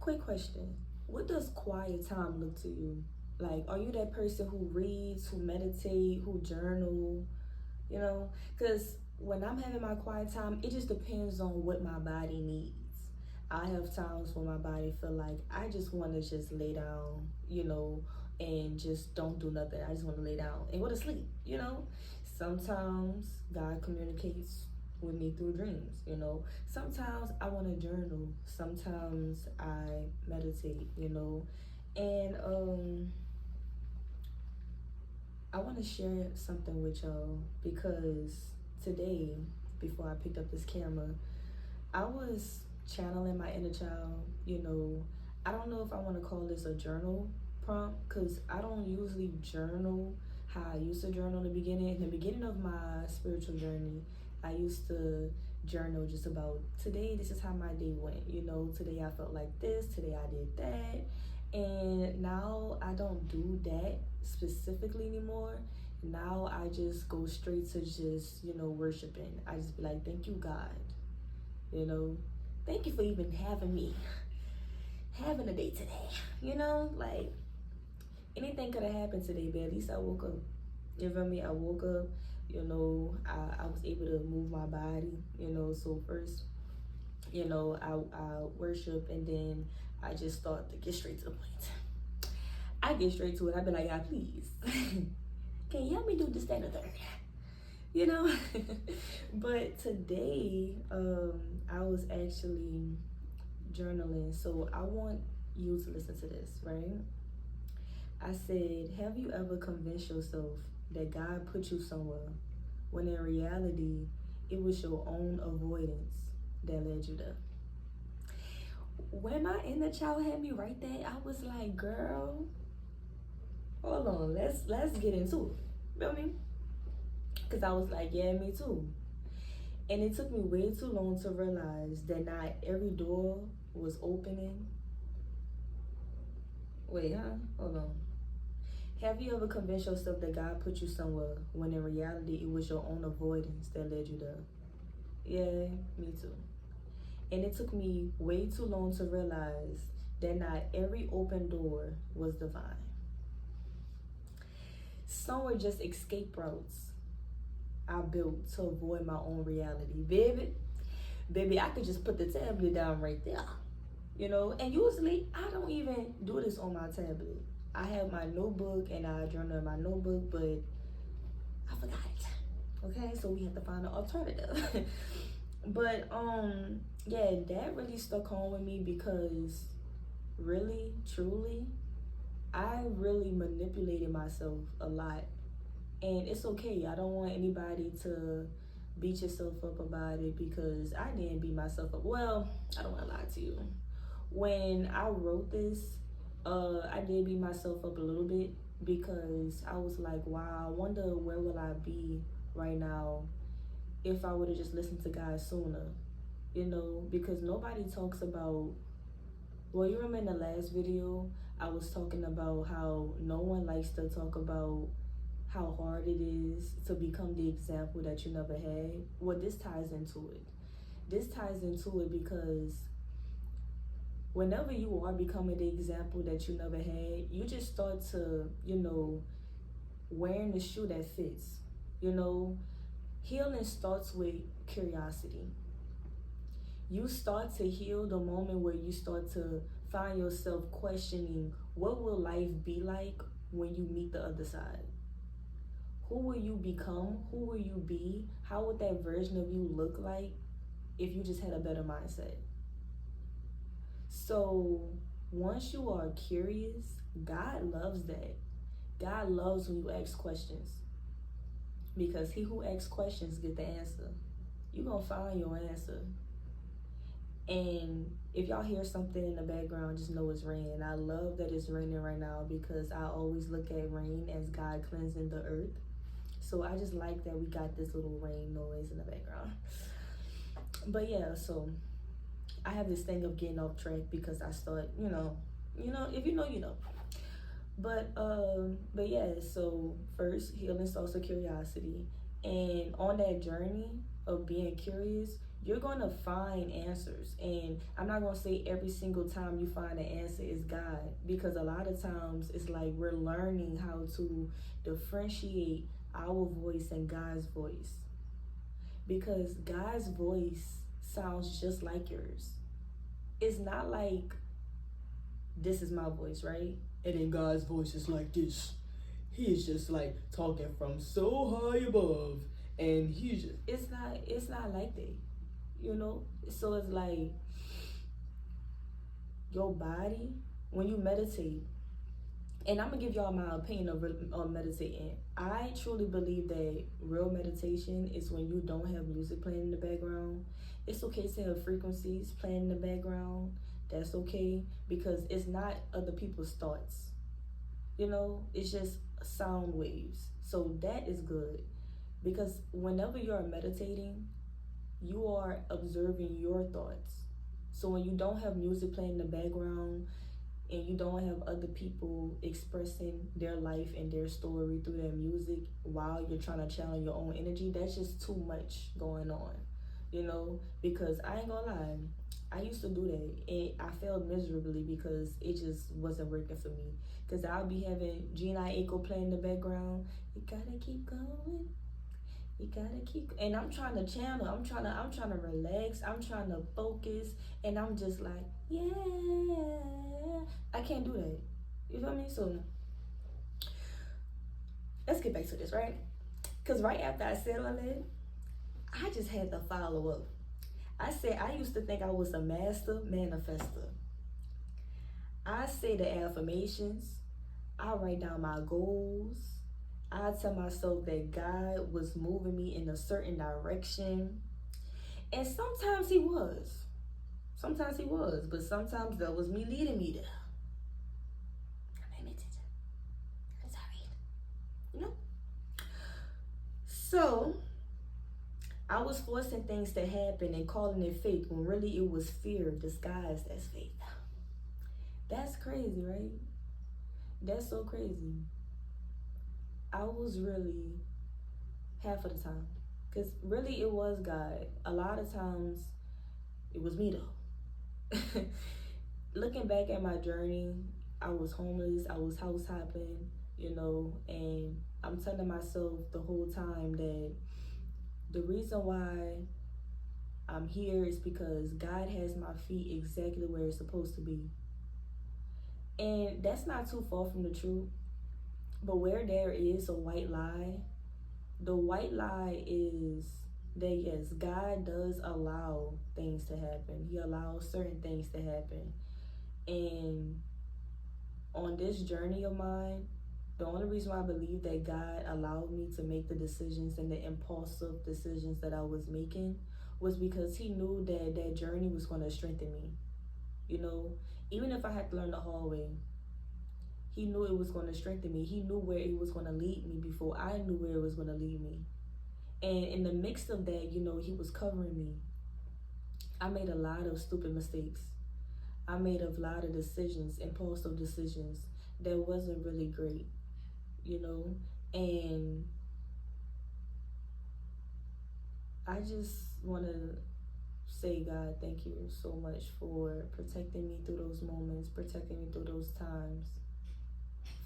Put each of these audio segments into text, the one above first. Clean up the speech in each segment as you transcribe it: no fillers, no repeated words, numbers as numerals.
quick question. What does quiet time look to you? Like, are you that person who reads, who meditate, who journal? You know, because when I'm having my quiet time, it just depends on what my body needs. I have times when my body feel like I just want to just lay down, and just don't do nothing. I just want to lay down and go to sleep. Sometimes God communicates with me through dreams. Sometimes I want to journal. Sometimes I meditate. And I want to share something with y'all because today, before I picked up this camera, I was channeling my inner child. I don't know if I want to call this a journal prompt because I don't usually journal how I used to journal in the beginning. In the beginning of my spiritual journey, I used to journal just about today, this is how my day went. Today I felt like this, today I did that. And now I don't do that specifically anymore. Now I just go straight to just, worshiping. I just be like, thank you, God. Thank you for even having me, having a day today. Like anything could have happened today, but at least I woke up. You feel me? I woke up, I was able to move my body, so first, I worship and then I just start to get straight to the point. I get straight to it. I be like, God, please, can you help me do this, that, and the third? But today, I was actually journaling. So I want you to listen to this, right? I said, have you ever convinced yourself that God put you somewhere when in reality, it was your own avoidance that led you there? When my inner child had me write that, I was like, girl, hold on, let's get into it. Feel me? Because I was like, yeah, me too. And it took me way too long to realize that not every door was opening. Wait, huh? Hold on. Have you ever convinced yourself that God put you somewhere when in reality it was your own avoidance that led you there? Yeah, me too. And it took me way too long to realize that not every open door was divine. Some were just escape routes I built to avoid my own reality. Baby, I could just put the tablet down right there. And usually I don't even do this on my tablet. I have my notebook and I journal in my notebook, but I forgot it. Okay, so we have to find an alternative. But yeah, that really stuck home with me because really, truly, I really manipulated myself a lot. And it's okay. I don't want anybody to beat yourself up about it because I didn't beat myself up. Well, I don't want to lie to you. When I wrote this, I did beat myself up a little bit because I was like, wow, I wonder where will I be right now if I would have just listened to God sooner, because nobody talks about, well, you remember in the last video, I was talking about how no one likes to talk about how hard it is to become the example that you never had. Well, this ties into it. This ties into it because whenever you are becoming the example that you never had, you just start to, wearing the shoe that fits. Healing starts with curiosity. You start to heal the moment where you start to find yourself questioning, what will life be like when you meet the other side? Who will you become? Who will you be? How would that version of you look like if you just had a better mindset? So once you are curious, God loves that. God loves when you ask questions, because he who asks questions get the answer. You're gonna find your answer. And if y'all hear something in the background, just know it's raining. I love that it's raining right now because I always look at rain as God cleansing the earth. So I just like that we got this little rain noise in the background. But yeah, so I have this thing of getting off track because I start, if you know, you know. But yeah, so first, healing starts with curiosity. And on that journey of being curious, you're going to find answers. And I'm not going to say every single time you find an answer is God, because a lot of times it's like we're learning how to differentiate our voice and God's voice, because God's voice sounds just like yours. It's not like this is my voice, right? And then God's voice is like this. He's just like talking from so high above, and he's just, it's not like that, you know. So it's like your body, when you meditate, and I'm gonna give y'all my opinion on meditating. I truly believe that real meditation is when you don't have music playing in the background. It's okay to have frequencies playing in the background. That's okay, because it's not other people's thoughts. You know, it's just sound waves. So that is good, because whenever you are meditating, you are observing your thoughts. So when you don't have music playing in the background, and you don't have other people expressing their life and their story through their music while you're trying to channel your own energy, that's just too much going on, you know. Because I ain't gonna lie, I used to do that, and I failed miserably because it just wasn't working for me. Because I'll be having Gina Aiko playing in the background. You gotta keep going. You gotta keep, and I'm trying to channel. I'm trying to relax. I'm trying to focus, and I'm just like, yeah. I can't do that. You feel me? So let's get back to this, right? Because right after I said all that, I just had to follow up. I said I used to think I was a master manifester. I say the affirmations. I write down my goals. I tell myself that God was moving me in a certain direction. And sometimes he was. Sometimes he was. But sometimes that was me leading me there. I'm sorry. You know? So I was forcing things to happen and calling it faith when really it was fear disguised as faith. That's crazy, right? That's so crazy. I was really half of the time, because really it was God. A lot of times it was me though. Looking back at my journey, I was homeless, I was house hopping, you know, and I'm telling myself the whole time that the reason why I'm here is because God has my feet exactly where it's supposed to be. And that's not too far from the truth. But where there is a white lie, the white lie is that yes, God does allow things to happen. He allows certain things to happen. And on this journey of mine, the only reason why I believe that God allowed me to make the decisions and the impulsive decisions that I was making was because he knew that that journey was going to strengthen me. You know, even if I had to learn the hard way, he knew it was going to strengthen me. He knew where it was going to lead me before I knew where it was going to lead me. And in the midst of that, you know, he was covering me. I made a lot of stupid mistakes. I made a lot of decisions, impulsive decisions that wasn't really great, you know. And I just want to say, God, thank you so much for protecting me through those moments, protecting me through those times,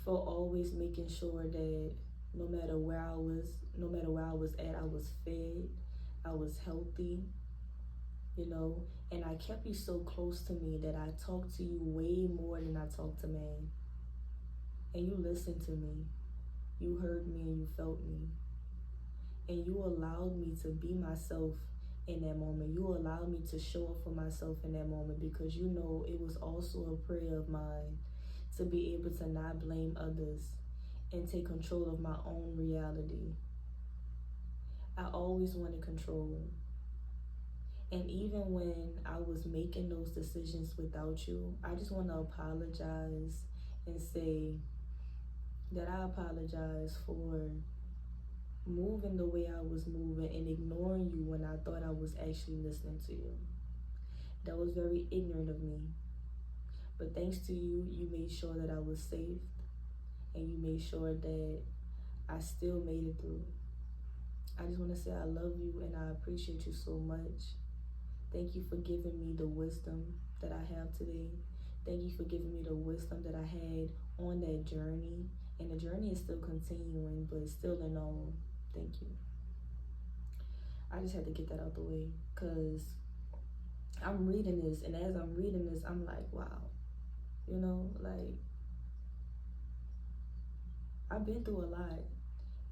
for always making sure that no matter where I was at, I was fed, I was healthy, you know, and I kept you so close to me that I talked to you way more than I talked to man. And you listened to me, you heard me, and you felt me. And you allowed me to be myself in that moment. You allowed me to show up for myself in that moment, because you know it was also a prayer of mine to be able to not blame others and take control of my own reality. I always wanted control. And even when I was making those decisions without you, I just want to apologize and say that I apologize for moving the way I was moving and ignoring you when I thought I was actually listening to you. That was very ignorant of me. But thanks to you, you made sure that I was safe, and you made sure that I still made it through. I just want to say I love you and I appreciate you so much. Thank you for giving me the wisdom that I have today. Thank you for giving me the wisdom that I had on that journey. And the journey is still continuing, but still in all, thank you. I just had to get that out the way because I'm reading this, and as I'm reading this, I'm like, wow, you know, like I've been through a lot.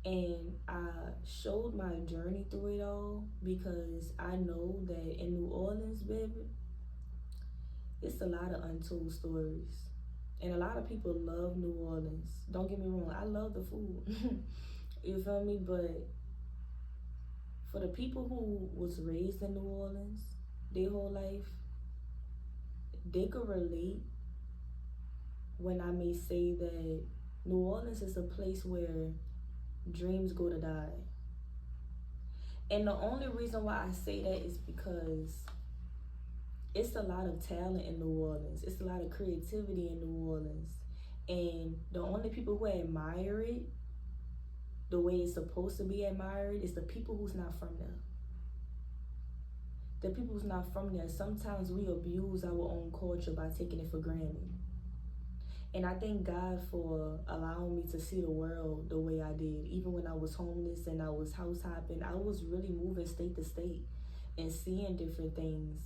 And I showed my journey through it all because I know that in New Orleans, baby, it's a lot of untold stories. And a lot of people love New Orleans. Don't get me wrong, I love the food. You feel me? But for the people who was raised in New Orleans their whole life, they could relate when I may say that New Orleans is a place where dreams go to die. And the only reason why I say that is because it's a lot of talent in New Orleans. It's a lot of creativity in New Orleans. And the only people who admire it the way it's supposed to be admired is the people who's not from there. The people who's not from there, sometimes we abuse our own culture by taking it for granted. And I thank God for allowing me to see the world the way I did. Even when I was homeless and I was house hopping, I was really moving state to state and seeing different things.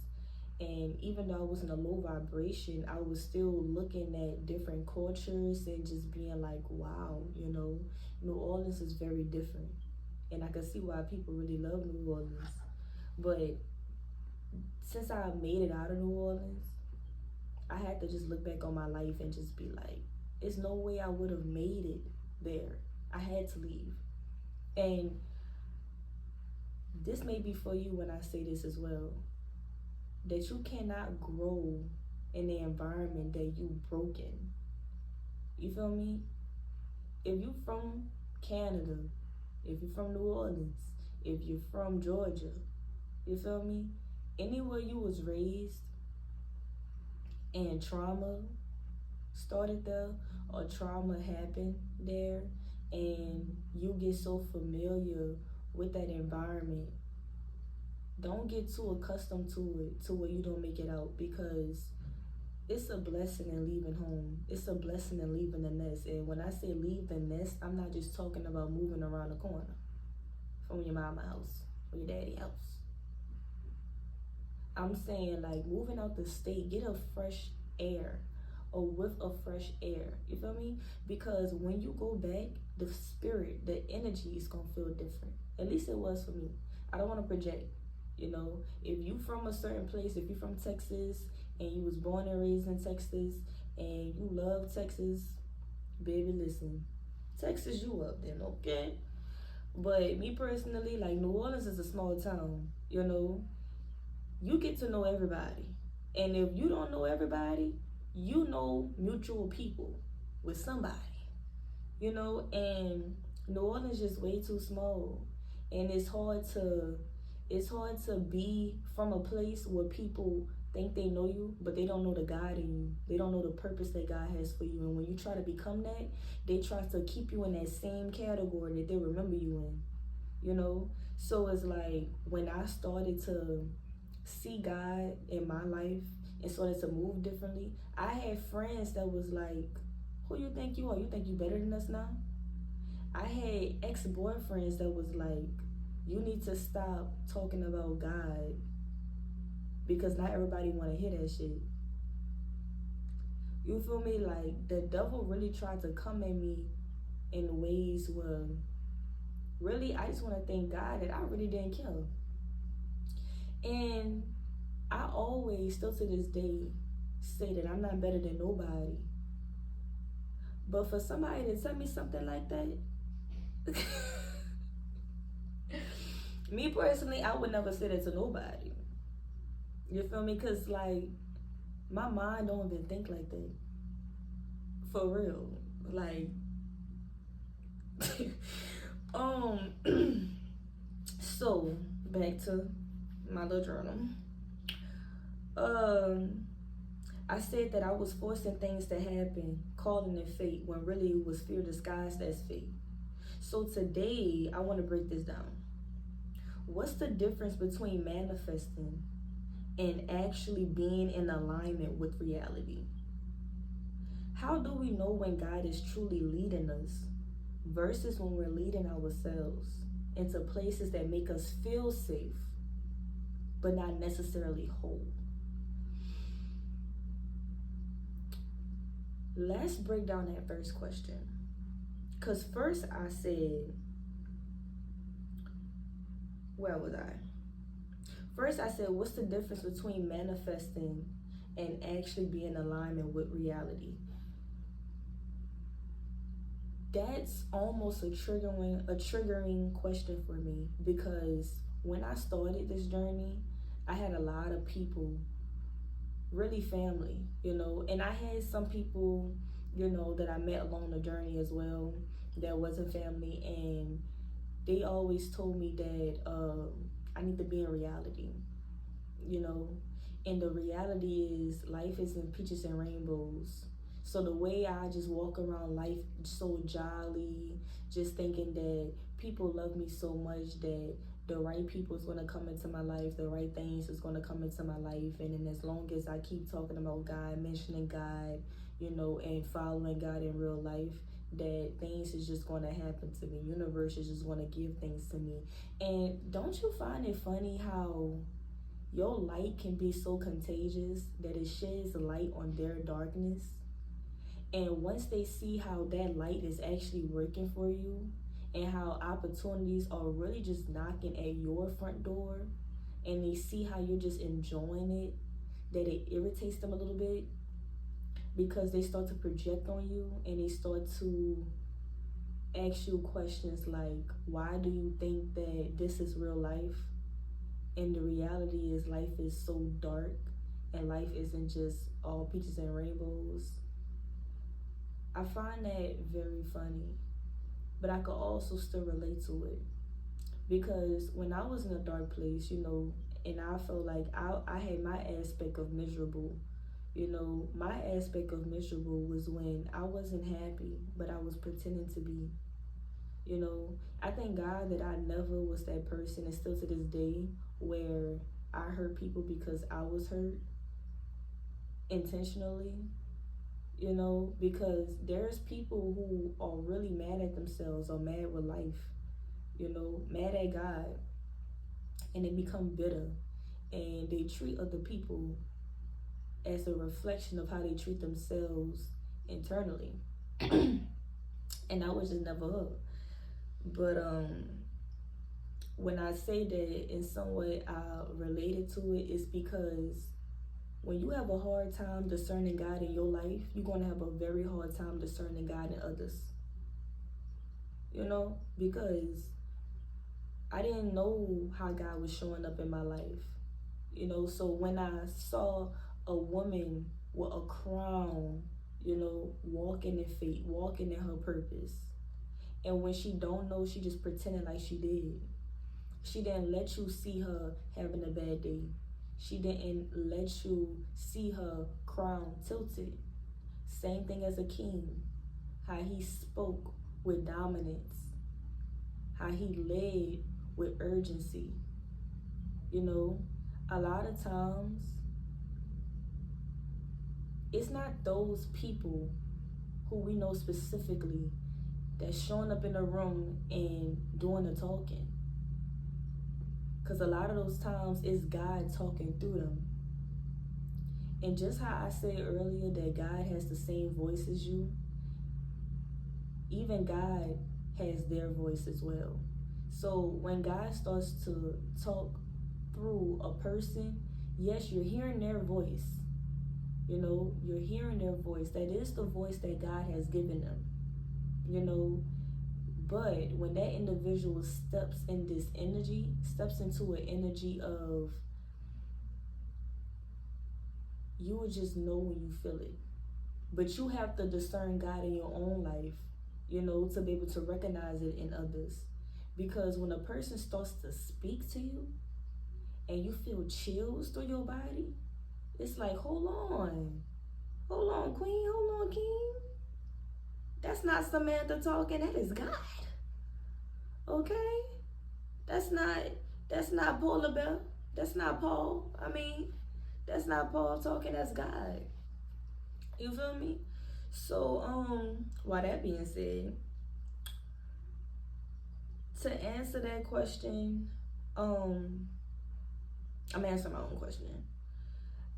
And even though I was in a low vibration, I was still looking at different cultures and just being like, wow, you know, New Orleans is very different. And I can see why people really love New Orleans. But since I made it out of New Orleans, I had to just look back on my life and just be like, there's no way I would have made it there. I had to leave. And this may be for you when I say this as well, that you cannot grow in the environment that you broken. You feel me? If you from Canada, if you're from New Orleans, if you're from Georgia, you feel me? Anywhere you was raised and trauma started there or trauma happened there and you get so familiar with that environment, don't get too accustomed to it to where you don't make it out, because it's a blessing in leaving home. It's a blessing in leaving the nest. And when I say leave the nest, I'm not just talking about moving around the corner from your mama's house or your daddy's house. I'm saying like moving out the state, get a fresh air, a whiff of fresh air. You feel me? Because when you go back, the spirit, the energy is gonna feel different. At least it was for me. I don't want to project. You know, if you from a certain place, if you from Texas and you was born and raised in Texas and you love Texas, baby, listen, Texas, you up then, okay? But me personally, like New Orleans is a small town, you know. You get to know everybody. And if you don't know everybody, you know mutual people with somebody, you know, and New Orleans is just way too small. And it's hard to be from a place where people think they know you, but they don't know the God in you. They don't know the purpose that God has for you. And when you try to become that, they try to keep you in that same category that they remember you in, you know? So it's like when I started to see God in my life and started to move differently, I had friends that was like, who you think you are? You think you better than us now? I had ex-boyfriends that was like, you need to stop talking about God because not everybody want to hear that shit. You feel me? Like the devil really tried to come at me in ways where really I just want to thank God that I really didn't kill. And I always, still to this day, say that I'm not better than nobody. But for somebody to tell me something like that, me personally, I would never say that to nobody. You feel me? Because, like, my mind don't even think like that. For real. Like, so, back to my little journal. I said that I was forcing things to happen, calling it fate, when really it was fear disguised as fate. So today, I want to break this down. What's the difference between manifesting and actually being in alignment with reality? How do we know when God is truly leading us versus when we're leading ourselves into places that make us feel safe but not necessarily whole? Let's break down that first question. Because first I said, where was I? First I said, what's the difference between manifesting and actually being in alignment with reality? That's almost a triggering question for me, because when I started this journey, I had a lot of people, really family, and I had some people, that I met along the journey as well that wasn't family, and they always told me that I need to be in reality, you know, and the reality is life isn't peaches and rainbows. So the way I just walk around life so jolly, just thinking that people love me so much that the right people is going to come into my life, the right things is going to come into my life, and then as long as I keep talking about God, mentioning God, and following God in real life, that things is just going to happen to me. Universe is just going to give things to me. And don't you find it funny how your light can be so contagious that it sheds light on their darkness? And once they see how that light is actually working for you, and how opportunities are really just knocking at your front door, and they see how you're just enjoying it, that it irritates them a little bit, because they start to project on you and they start to ask you questions like, why do you think that this is real life? And the reality is life is so dark, and life isn't just all peaches and rainbows. I find that very funny, but I could also still relate to it, because when I was in a dark place, and I felt like I had my aspect of miserable. My aspect of miserable was when I wasn't happy, but I was pretending to be. I thank God that I never was that person, and still to this day, where I hurt people because I was hurt intentionally. Because there's people who are really mad at themselves or mad with life, mad at God, and they become bitter, and they treat other people as a reflection of how they treat themselves internally. And I was just never her. But when I say that in some way I related to it, it's because when you have a hard time discerning God in your life, you're going to have a very hard time discerning God in others. Because I didn't know how God was showing up in my life. So when I saw a woman with a crown, walking in faith, walking in her purpose, and when she don't know, she just pretending like she did. She didn't let you see her having a bad day. She didn't let you see her crown tilted. Same thing as a king, how he spoke with dominance, how he led with urgency. A lot of times, it's not those people who we know specifically that's showing up in the room and doing the talking. Because a lot of those times, it's God talking through them. And just how I said earlier that God has the same voice as you, even God has their voice as well. So when God starts to talk through a person, yes, you're hearing their voice. You're hearing their voice. That is the voice that God has given them. But when that individual steps into an energy of, you would just know when you feel it. But you have to discern God in your own life, to be able to recognize it in others. Because when a person starts to speak to you and you feel chills through your body, it's like, hold on, queen, hold on, king. That's not Samantha talking, that is God. Okay? That's not Paula Bell. That's not Paul. I mean, That's not Paul talking, that's God. You feel me? So, while that being said, to answer that question, um, I'm answering my own question.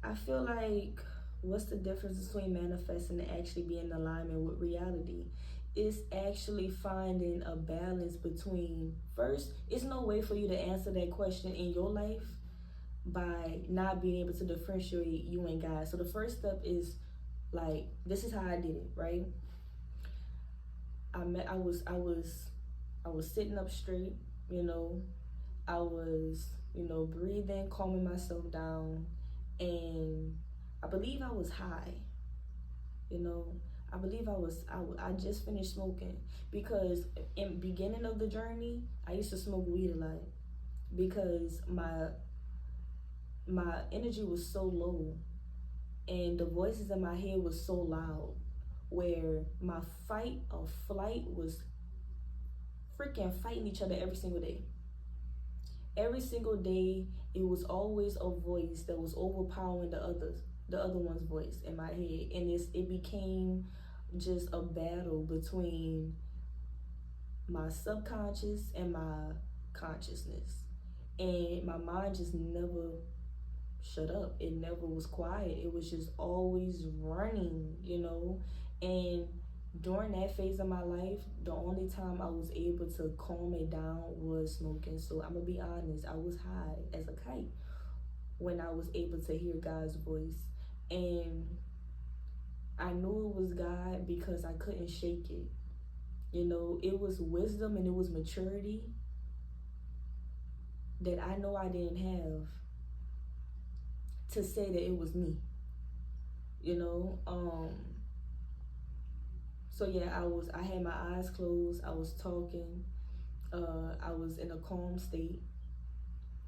I feel like what's the difference between manifesting and actually being in alignment with reality? It's actually finding a balance between first, it's no way for you to answer that question in your life by not being able to differentiate you and God. So the first step is like this is how I did it, right? I was sitting up straight, you know, I was, breathing, calming myself down, and I believe I was high, you know. I believe I just finished smoking because in beginning of the journey, I used to smoke weed a lot because my energy was so low and the voices in my head was so loud where my fight or flight was freaking fighting each other every single day. Every single day, it was always a voice that was overpowering the other one's voice in my head, and it became just a battle between my subconscious and my consciousness, and my mind just never shut up. It never was quiet. It was just always running, and during that phase of my life, the only time I was able to calm it down was smoking. So I'm gonna be honest, I was high as a kite when I was able to hear God's voice. And I knew it was God because I couldn't shake it. It was wisdom and it was maturity that I know I didn't have to say that it was me. You know, so yeah, I had my eyes closed, I was talking, I was in a calm state.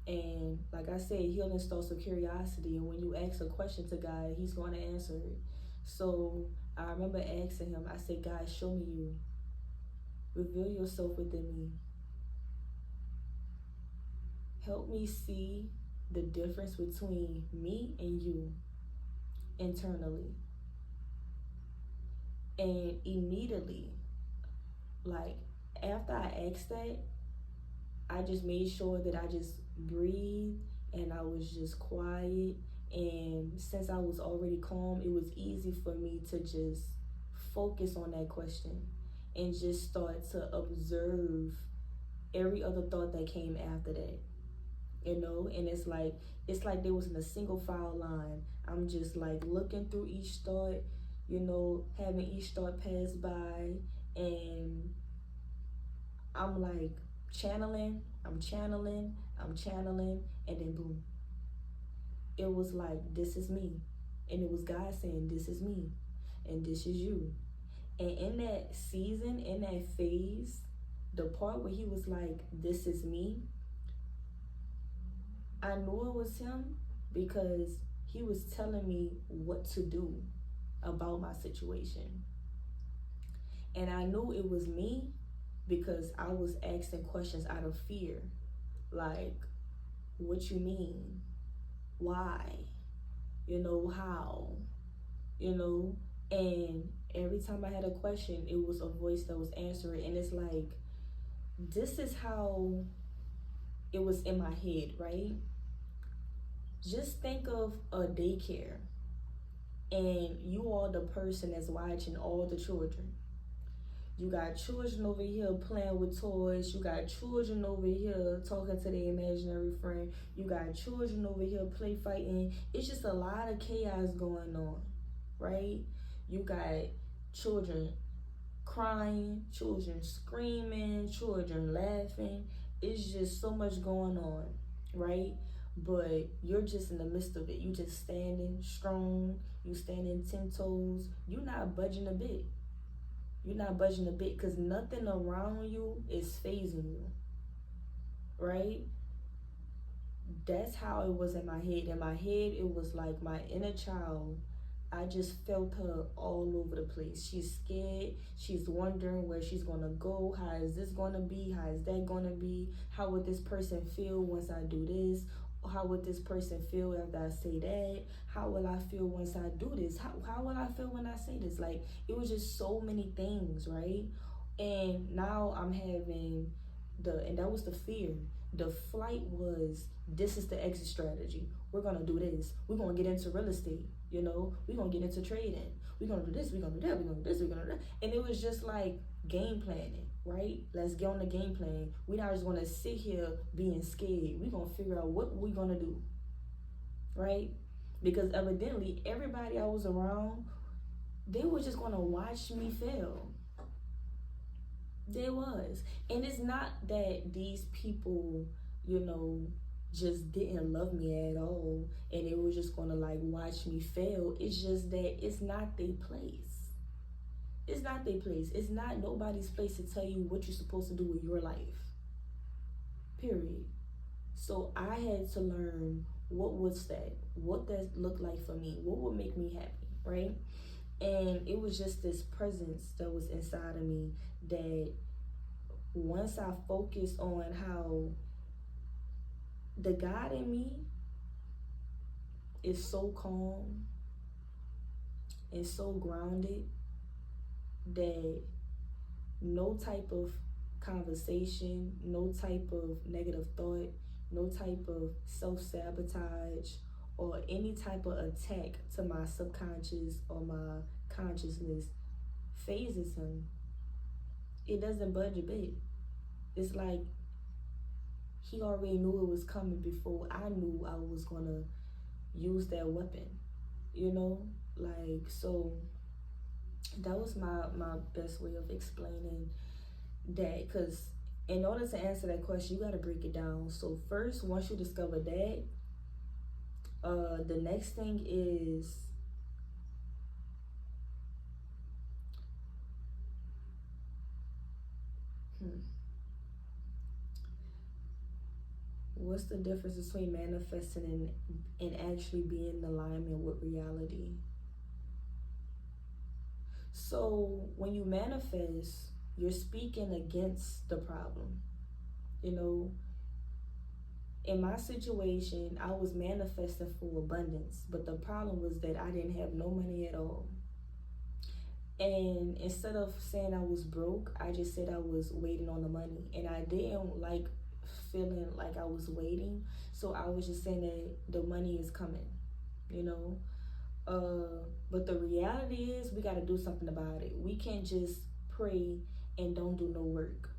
And like I said, healing starts with curiosity. And when you ask a question to God, He's going to answer it. So I remember asking Him, I said, God, show me you. Reveal yourself within me. Help me see the difference between me and you internally. And immediately, like after I asked that, I just made sure that I just breathed and I was just quiet. And since I was already calm, it was easy for me to just focus on that question and just start to observe every other thought that came after that. And it's like there wasn't a single file line. I'm just like looking through each thought, having each thought pass by, and I'm like I'm channeling, and then boom. It was like, this is me. And it was God saying, this is me, and this is you. And in that season, in that phase, the part where He was like, this is me, I knew it was Him because He was telling me what to do about my situation. And I knew it was me because I was asking questions out of fear. Like, what you mean? Why? How? And every time I had a question, it was a voice that was answering. And it's like, this is how it was in my head, right? Just think of a daycare and you are the person that's watching all the children. You got children over here playing with toys. You got children over here talking to their imaginary friend. You got children over here play fighting. It's just a lot of chaos going on, right? You got children crying, children screaming, children laughing. It's just so much going on, right? But you're just in the midst of it. You just standing strong. You standing 10 toes. You're not budging a bit. You're not budging a bit because nothing around you is phasing you, right? That's how it was in my head. In my head, it was like my inner child. I just felt her all over the place. She's scared. She's wondering where she's going to go. How is this going to be? How is that going to be? How would this person feel once I do this? How would this person feel after I say that? How will I feel once I do this? How will I feel when I say this? Like, it was just so many things, right? And now I'm having and that was the fear. The flight was, this is the exit strategy. We're gonna do this. We're gonna get into real estate. We're gonna get into trading. We're gonna do this. We're gonna do that. We're gonna do this. We're gonna do that. And it was just like game planning, right? Let's get on the game plan. We're not just gonna sit here being scared. We're gonna figure out what we're gonna do, right? Because evidently everybody I was around, they were just gonna watch me fail. There was. And it's not that these people, just didn't love me at all and they were just gonna like watch me fail. It's just that it's not their place. It's not their place. It's not nobody's place to tell you what you're supposed to do with your life. Period. So I had to learn what that looked like for me, what would make me happy, right? And it was just this presence that was inside of me that once I focused on how the God in me is so calm and so grounded that no type of conversation, no type of negative thought, no type of self-sabotage or any type of attack to my subconscious or my consciousness phases him. It doesn't budge a bit. It's like he already knew it was coming before I knew I was gonna use that weapon, so that was my best way of explaining that, because in order to answer that question, you got to break it down. So first, once you discover that, the next thing is what's the difference between manifesting and actually being in alignment with reality? So when you manifest, you're speaking against the problem. In my situation, I was manifesting for abundance, but the problem was that I didn't have no money at all. And instead of saying I was broke, I just said I was waiting on the money. And I didn't like feeling like I was waiting. So I was just saying that the money is coming, But the reality is we got to do something about it. We can't just pray and don't do no work.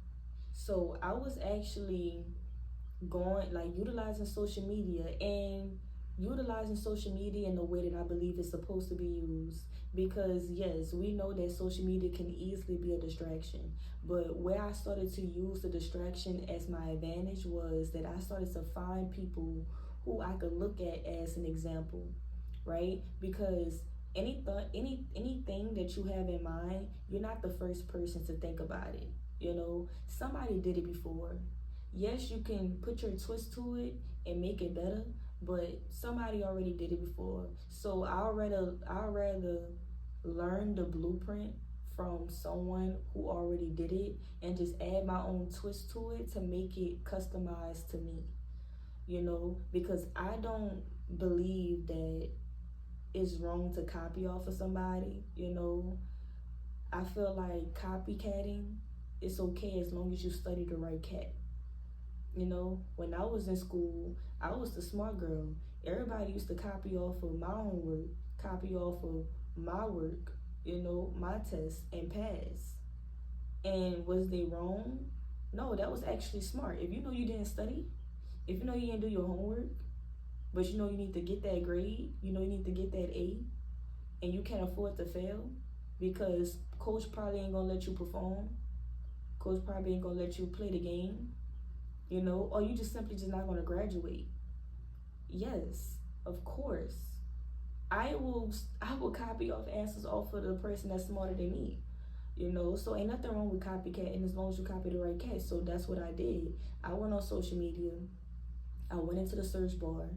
So I was actually utilizing social media in the way that I believe it's supposed to be used. Because yes, we know that social media can easily be a distraction, but where I started to use the distraction as my advantage was that I started to find people who I could look at as an example, right? Because anything that you have in mind, you're not the first person to think about it. Somebody did it before. Yes, you can put your twist to it and make it better, but somebody already did it before. So I'd rather learn the blueprint from someone who already did it and just add my own twist to it to make it customized to me. Because I don't believe that it's wrong to copy off of somebody. I feel like copycatting, it's okay as long as you study the right cat. When I was in school, I was the smart girl. Everybody used to copy off of my own work, copy off of my work, my tests, and pass. And was they wrong? No, that was actually smart. If you know you didn't study, if you know you didn't do your homework, but you need to get that grade, you need to get that A, and you can't afford to fail because coach probably ain't gonna let you perform. Coach probably ain't gonna let you play the game. Or you just simply just not going to graduate. Yes, of course. I will copy off answers off of the person that's smarter than me. So ain't nothing wrong with copycatting as long as you copy the right cat. So that's what I did. I went on social media. I went into the search bar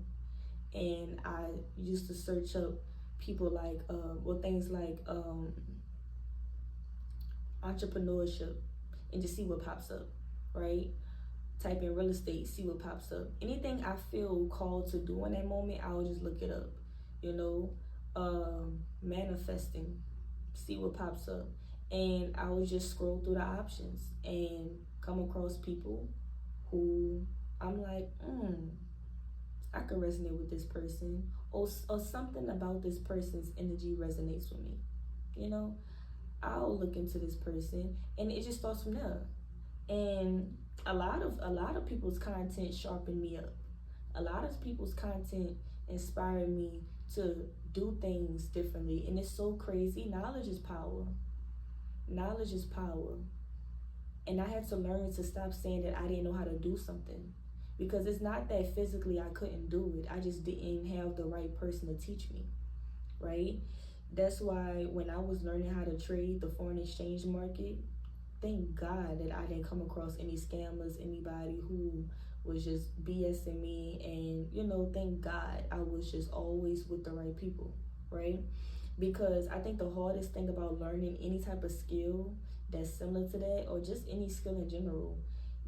and I used to search up people like, things like entrepreneurship and just see what pops up, right? type in real estate, see what pops up. Anything I feel called to do in that moment, I'll just look it up. You know, manifesting, see what pops up. And I would just scroll through the options and come across people who I'm like, I could resonate with this person, or something about this person's energy resonates with me. You know, I'll look into this person, and it just starts from there. And a lot of people's content sharpened me up. A lot of people's content inspired me to do things differently, and it's so crazy. Knowledge is power. Knowledge is power. And I had to learn to stop saying that I didn't know how to do something, because it's not that physically I couldn't do it. I just didn't have the right person to teach me, right? That's why when I was learning how to trade the foreign exchange market, thank God that I didn't come across any scammers, anybody who was just BSing me. And, thank God I was just always with the right people, right? Because I think the hardest thing about learning any type of skill that's similar to that, or just any skill in general,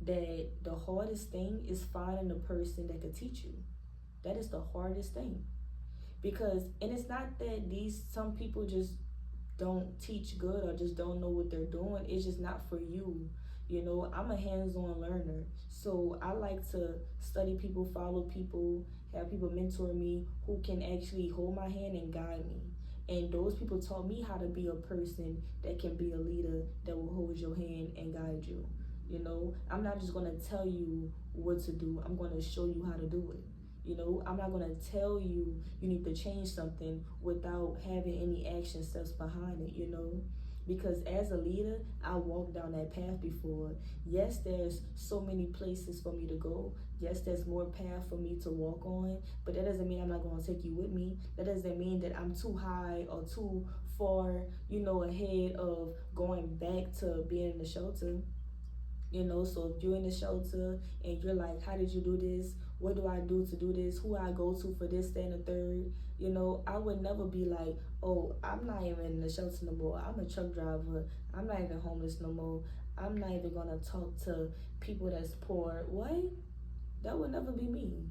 that the hardest thing is finding a person that could teach you. That is the hardest thing. Because, and it's not that some people just don't teach good or just don't know what they're doing. It's just not for you. I'm a hands-on learner. So I like to study people, follow people, have people mentor me who can actually hold my hand and guide me. And those people taught me how to be a person that can be a leader, that will hold your hand and guide you. I'm not just going to tell you what to do. I'm going to show you how to do it. I'm not going to tell you you need to change something without having any action steps behind it, because as a leader, I walked down that path before. Yes, there's so many places for me to go. Yes, there's more path for me to walk on, but that doesn't mean I'm not going to take you with me. That doesn't mean that I'm too high or too far, ahead of going back to being in the shelter. So if you're in the shelter and you're like, how did you do this? What do I do to do this? Who I go to for this, that, and the third? I would never be like, oh, I'm not even in the shelter no more. I'm a truck driver. I'm not even homeless no more. I'm not even going to talk to people that's poor. What? That would never be me.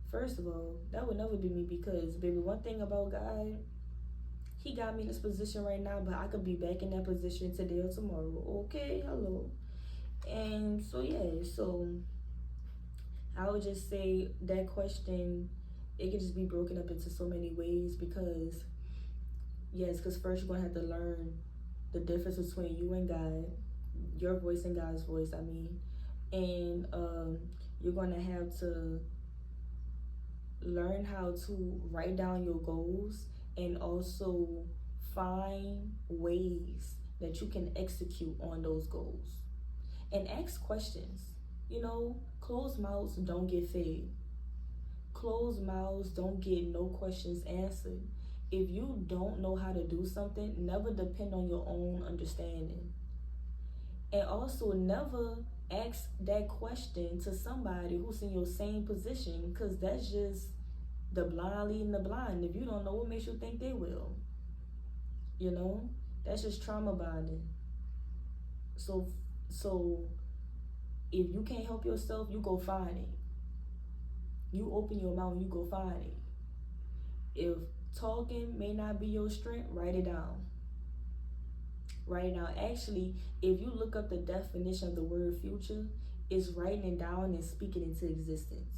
First of all, that would never be me, because, baby, one thing about God, He got me in this position right now, but I could be back in that position today or tomorrow. Okay, hello. And so I would just say that question, it could just be broken up into so many ways, because first you're going to have to learn the difference between you and God, your voice and God's voice, and you're going to have to learn how to write down your goals, and also find ways that you can execute on those goals. And ask questions. Closed mouths don't get fed. Closed mouths don't get no questions answered. If you don't know how to do something, never depend on your own understanding. And also never ask that question to somebody who's in your same position, because that's just the blind leading the blind. If you don't know, what makes you think they will? That's just trauma bonding. So if you can't help yourself, you go find it. You open your mouth and you go find it. If talking may not be your strength, write it down. Write it down. Actually, if you look up the definition of the word future, it's writing it down and speaking into existence.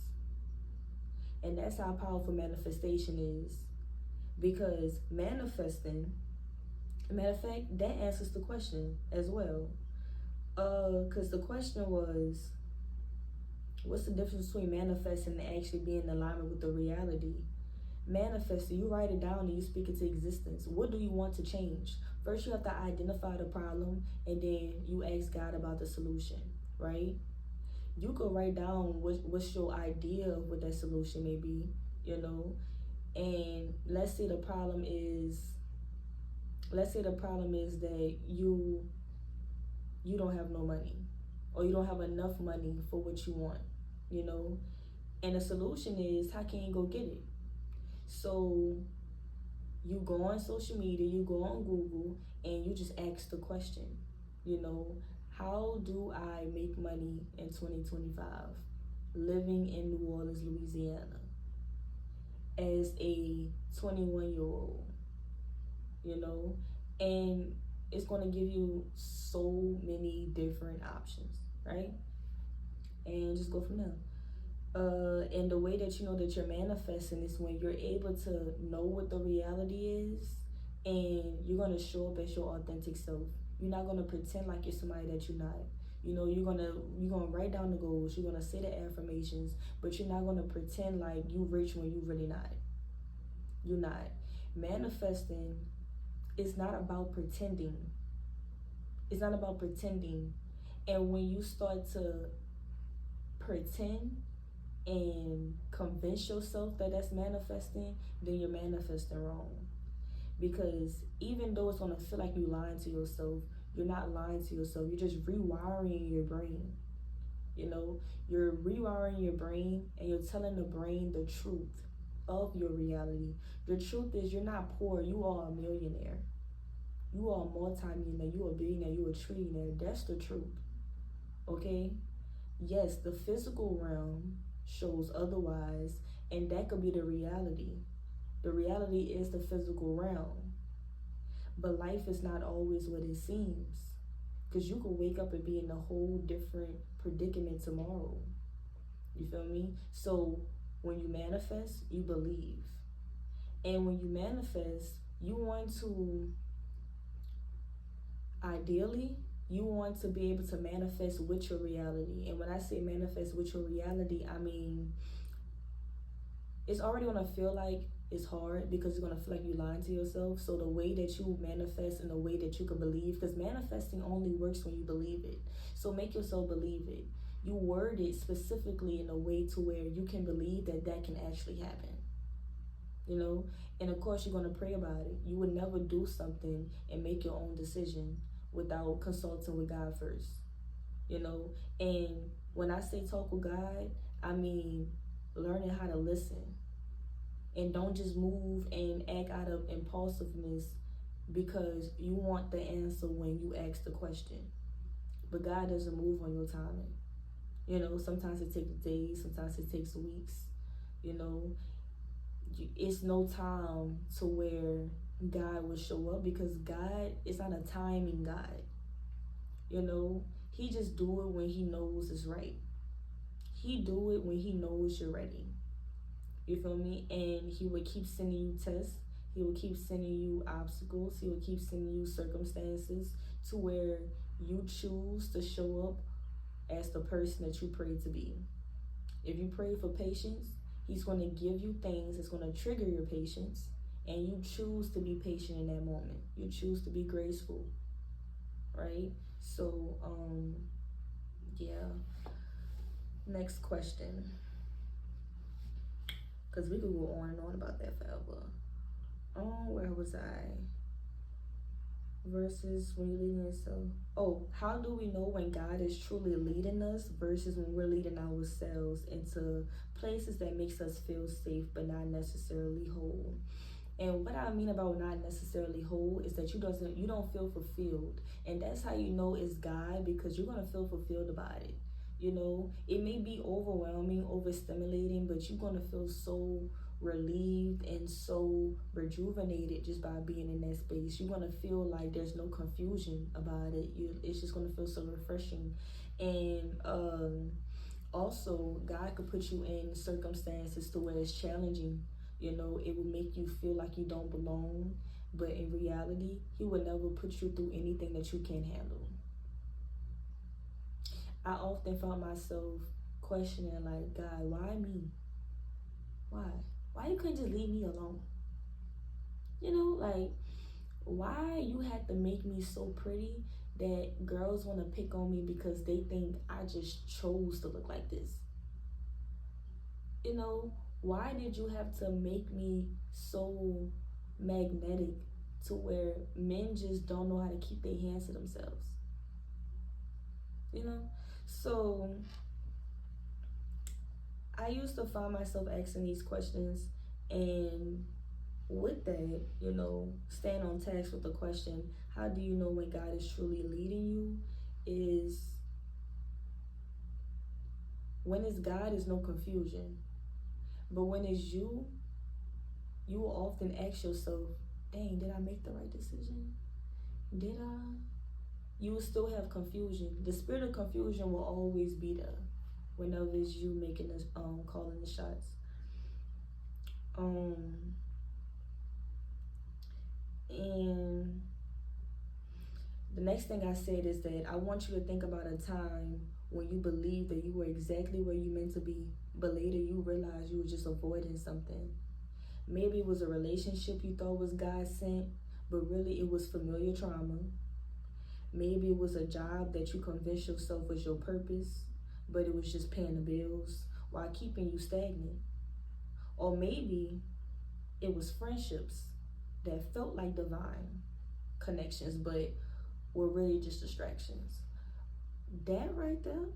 And that's how powerful manifestation is. Because manifesting, matter of fact, that answers the question as well. Because the question was, what's the difference between manifesting and actually being in alignment with the reality? Manifesting, you write it down and you speak it to existence. What do you want to change? First, you have to identify the problem, and then you ask God about the solution, right? You could write down what's your idea of what that solution may be, and let's say the problem is that you don't have no money, or you don't have enough money for what you want, and the solution is, how can you go get it? So you go on social media, you go on Google, and you just ask the question, How do I make money in 2025 living in New Orleans, Louisiana as a 21-year-old, you know? And it's going to give you so many different options, right? And just go from there. And the way that you know that you're manifesting is when you're able to know what the reality is, and you're gonna show up as your authentic self. You're not gonna pretend like you're somebody that you're not. You know, you're gonna write down the goals. You're gonna say the affirmations, but you're not gonna pretend like you rich when you really not. You're not. Manifesting is not about pretending. It's not about pretending. And when you start to pretend and convince yourself that that's manifesting, then you're manifesting wrong. Because even though it's gonna feel like you lying to yourself, you're not lying to yourself. You're just rewiring your brain. You know, you're rewiring your brain and you're telling the brain the truth of your reality. The truth is you're not poor, you are a millionaire. You are a multi-millionaire, you are a billionaire, you are a trillionaire. That's the truth. Okay? Yes, the physical realm shows otherwise, and that could be the reality. The reality is the physical realm. But life is not always what it seems. Because you could wake up and be in a whole different predicament tomorrow. You feel me? So when you manifest, you believe. And when you manifest, you want to, ideally, you want to be able to manifest with your reality. And when I say manifest with your reality, I mean, it's already gonna feel like it's hard because you're gonna feel like you're lying to yourself. So the way that you manifest and the way that you can believe, because manifesting only works when you believe it. So make yourself believe it. You word it specifically in a way to where you can believe that that can actually happen. You know, and of course you're gonna pray about it. You would never do something and make your own decision without consulting with God first. You know, and when I say talk with God, I mean learning how to listen. And don't just move and act out of impulsiveness because you want the answer when you ask the question. But God doesn't move on your timing. You know, sometimes it takes days, sometimes it takes weeks. You know, it's no time to where God will show up, because God is not a timing God. You know, he just do it when he knows it's right. He do it when he knows you're ready. You feel me? And he will keep sending you tests. He will keep sending you obstacles. He will keep sending you circumstances to where you choose to show up as the person that you pray to be. If you pray for patience, he's going to give you things that's going to trigger your patience, and you choose to be patient in that moment. You choose to be graceful, right? So, yeah. Next question, because we could go on and on about that forever. Where was I? Versus when you're leading yourself. Oh, how do we know when God is truly leading us versus when we're leading ourselves into places that makes us feel safe but not necessarily whole? And what I mean about not necessarily whole is that you don't feel fulfilled. And that's how you know it's God, because you're gonna feel fulfilled about it. You know, it may be overwhelming, overstimulating, but you're gonna feel so relieved and so rejuvenated just by being in that space. You're gonna feel like there's no confusion about it. It's just gonna feel so refreshing. And also, God could put you in circumstances to where it's challenging. You know, it will make you feel like you don't belong, but in reality, he will never put you through anything that you can't handle. I often found myself questioning, like, God, why me? Why you couldn't just leave me alone? You know, like, why you had to make me so pretty that girls want to pick on me because they think I just chose to look like this? You know, why did you have to make me so magnetic to where men just don't know how to keep their hands to themselves? You know? So I used to find myself asking these questions, and with that, you know, staying on task with the question, how do you know when God is truly leading you? is when it's God, is no confusion. But when it's you will often ask yourself, dang, did I make the right decision? Did I? You will still have confusion. The spirit of confusion will always be there whenever it's you making the calling the shots. And the next thing I said is that I want you to think about a time when you believed that you were exactly where you meant to be, but later you realized you were just avoiding something. Maybe it was a relationship you thought was God sent, but really it was familiar trauma. Maybe it was a job that you convinced yourself was your purpose, but it was just paying the bills while keeping you stagnant. Or maybe it was friendships that felt like divine connections, but were really just distractions. That right there,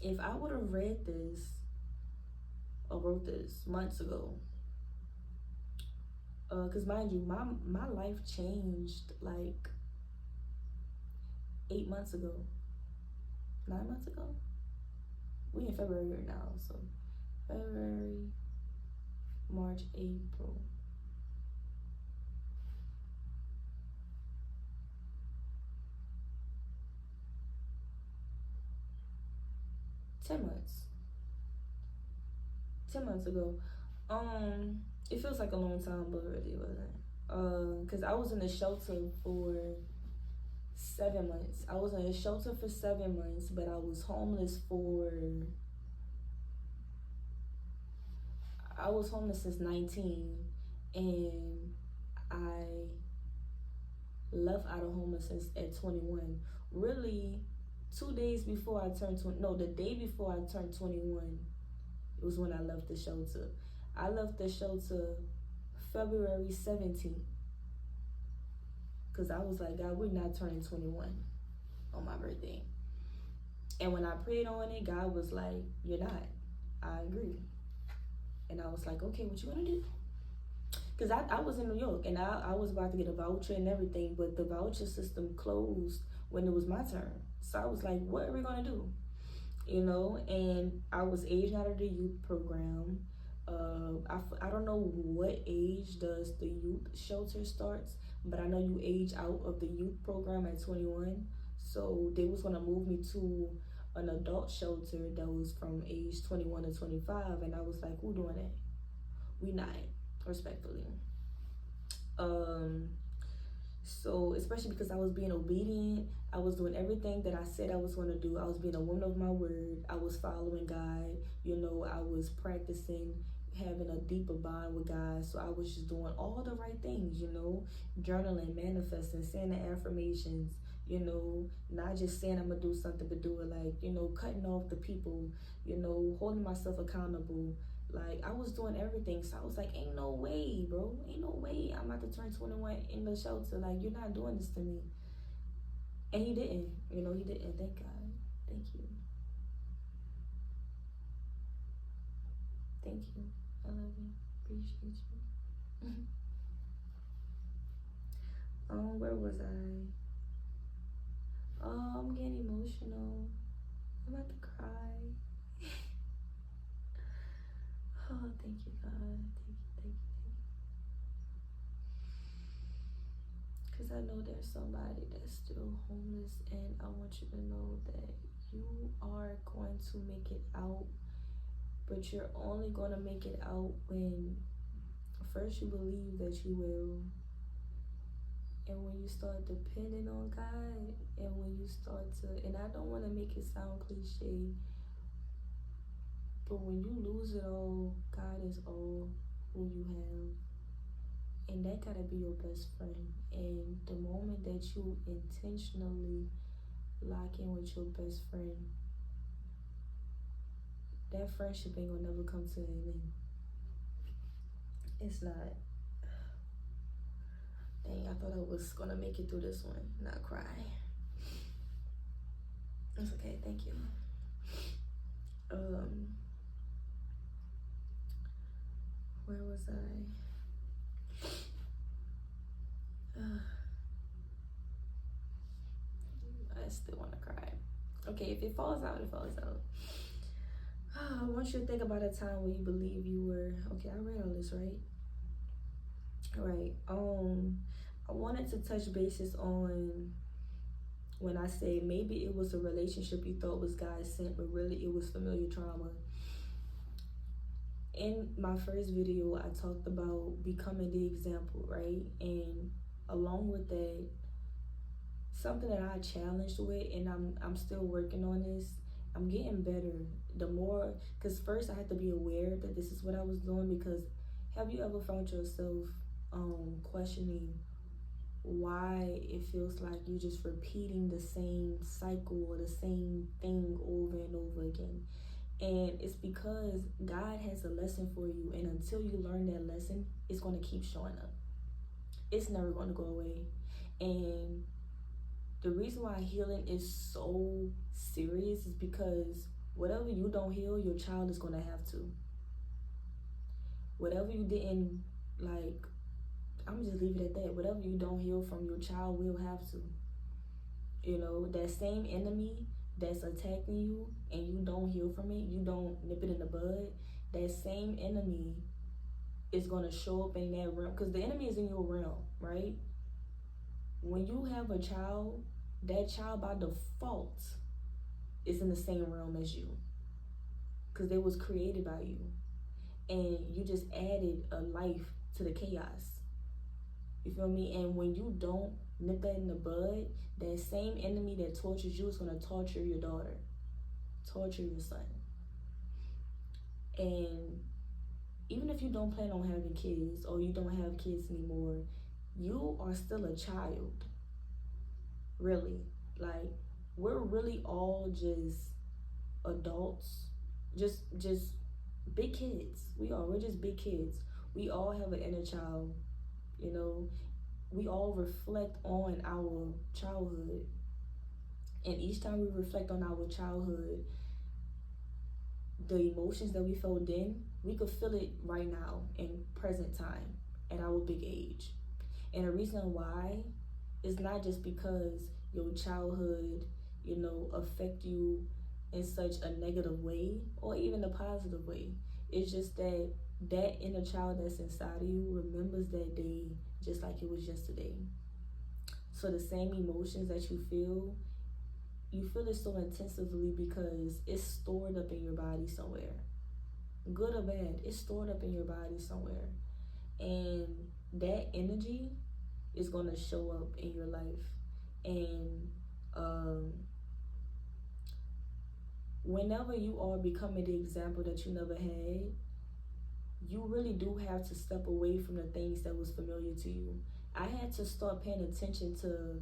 if I would have read this or wrote this months ago, because mind you, my life changed like 8 months ago, 9 months ago. We in February now, so February, March, April. Ten months ago. It feels like a long time, but really it wasn't. Cause I was in the shelter for 7 months. I was in a shelter for 7 months, but I was homeless since 19, and I left out of homelessness at 21. Really, 2 days before I turned 20, no, the day before I turned 21, it was when I left the shelter. I left the shelter February 17th, because I was like, God, we're not turning 21 on my birthday. And when I prayed on it, God was like, you're not. I agree. And I was like, okay, what you gonna do? Because I was in New York, and I was about to get a voucher and everything, but the voucher system closed when it was my turn. So I was like, what are we gonna do? You know, and I was aged out of the youth program. I don't know what age does the youth shelter starts, but I know you age out of the youth program at 21. So they was gonna move me to an adult shelter that was from age 21 to 25, and I was like, who doing that? We not, respectfully. So especially because I was being obedient, I was doing everything that I said I was going to do. I was being a woman of my word. I was following God. You know, I was practicing having a deeper bond with God. So I was just doing all the right things, you know, journaling, manifesting, saying the affirmations, you know, not just saying I'm going to do something, but do it, like, you know, cutting off the people, you know, holding myself accountable. Like, I was doing everything. So I was like, ain't no way, bro. Ain't no way I'm about to turn 21 in the shelter. Like, you're not doing this to me. And he didn't. You know, he didn't. Thank God. Thank you. Thank you. I love you. Appreciate you. Where was I? Oh, I'm getting emotional. I'm about to cry. Oh, thank you, God. Thank you. Because I know there's somebody that's still homeless, and I want you to know that you are going to make it out, but you're only going to make it out when first you believe that you will, and when you start depending on God, and when you start to, and I don't want to make it sound cliche, but when you lose it all, God is all who you have. And that gotta be your best friend. And the moment that you intentionally lock in with your best friend, that friendship ain't gonna never come to an end. It's not. Dang, I thought I was gonna make it through this one, not cry. It's okay, thank you. Where was I? still want to cry. Okay, if it falls out, it falls out. I want you to think about a time where you believe you were, okay, I read all this, right? All right. I wanted to touch bases on when I say maybe it was a relationship you thought was God sent, but really it was familiar trauma. In my first video, I talked about becoming the example, right? And along with that, something that I challenged with, and I'm still working on this. I'm getting better. The more, because first I had to be aware that this is what I was doing. Because have you ever found yourself questioning why it feels like you're just repeating the same cycle or the same thing over and over again? And it's because God has a lesson for you, and until you learn that lesson, it's going to keep showing up. It's never going to go away. And the reason why healing is so serious is because whatever you don't heal, your child is going to have to. Whatever you didn't, like, I'm just leave it at that. Whatever you don't heal from, your child will have to. You know, that same enemy that's attacking you and you don't heal from it, you don't nip it in the bud, that same enemy is going to show up in that realm. Because the enemy is in your realm, right? When you have a child, that child by default is in the same realm as you. Because they was created by you. And you just added a life to the chaos. You feel me? And when you don't nip that in the bud, that same enemy that tortures you is going to torture your daughter, torture your son. And even if you don't plan on having kids or you don't have kids anymore, you are still a child. Really. Like, we're really all just adults, just big kids. We're just big kids. We all have an inner child, you know. We all reflect on our childhood. And each time we reflect on our childhood, the emotions that we felt then, we could feel it right now in present time at our big age. And the reason why is not just because your childhood, you know, affect you in such a negative way or even a positive way. It's just that that inner child that's inside of you remembers that day just like it was yesterday. So the same emotions that you feel it so intensively because it's stored up in your body somewhere. Good or bad, it's stored up in your body somewhere. And that energy is going to show up in your life. And whenever you are becoming the example that you never had, you really do have to step away from the things that was familiar to you. I had to start paying attention to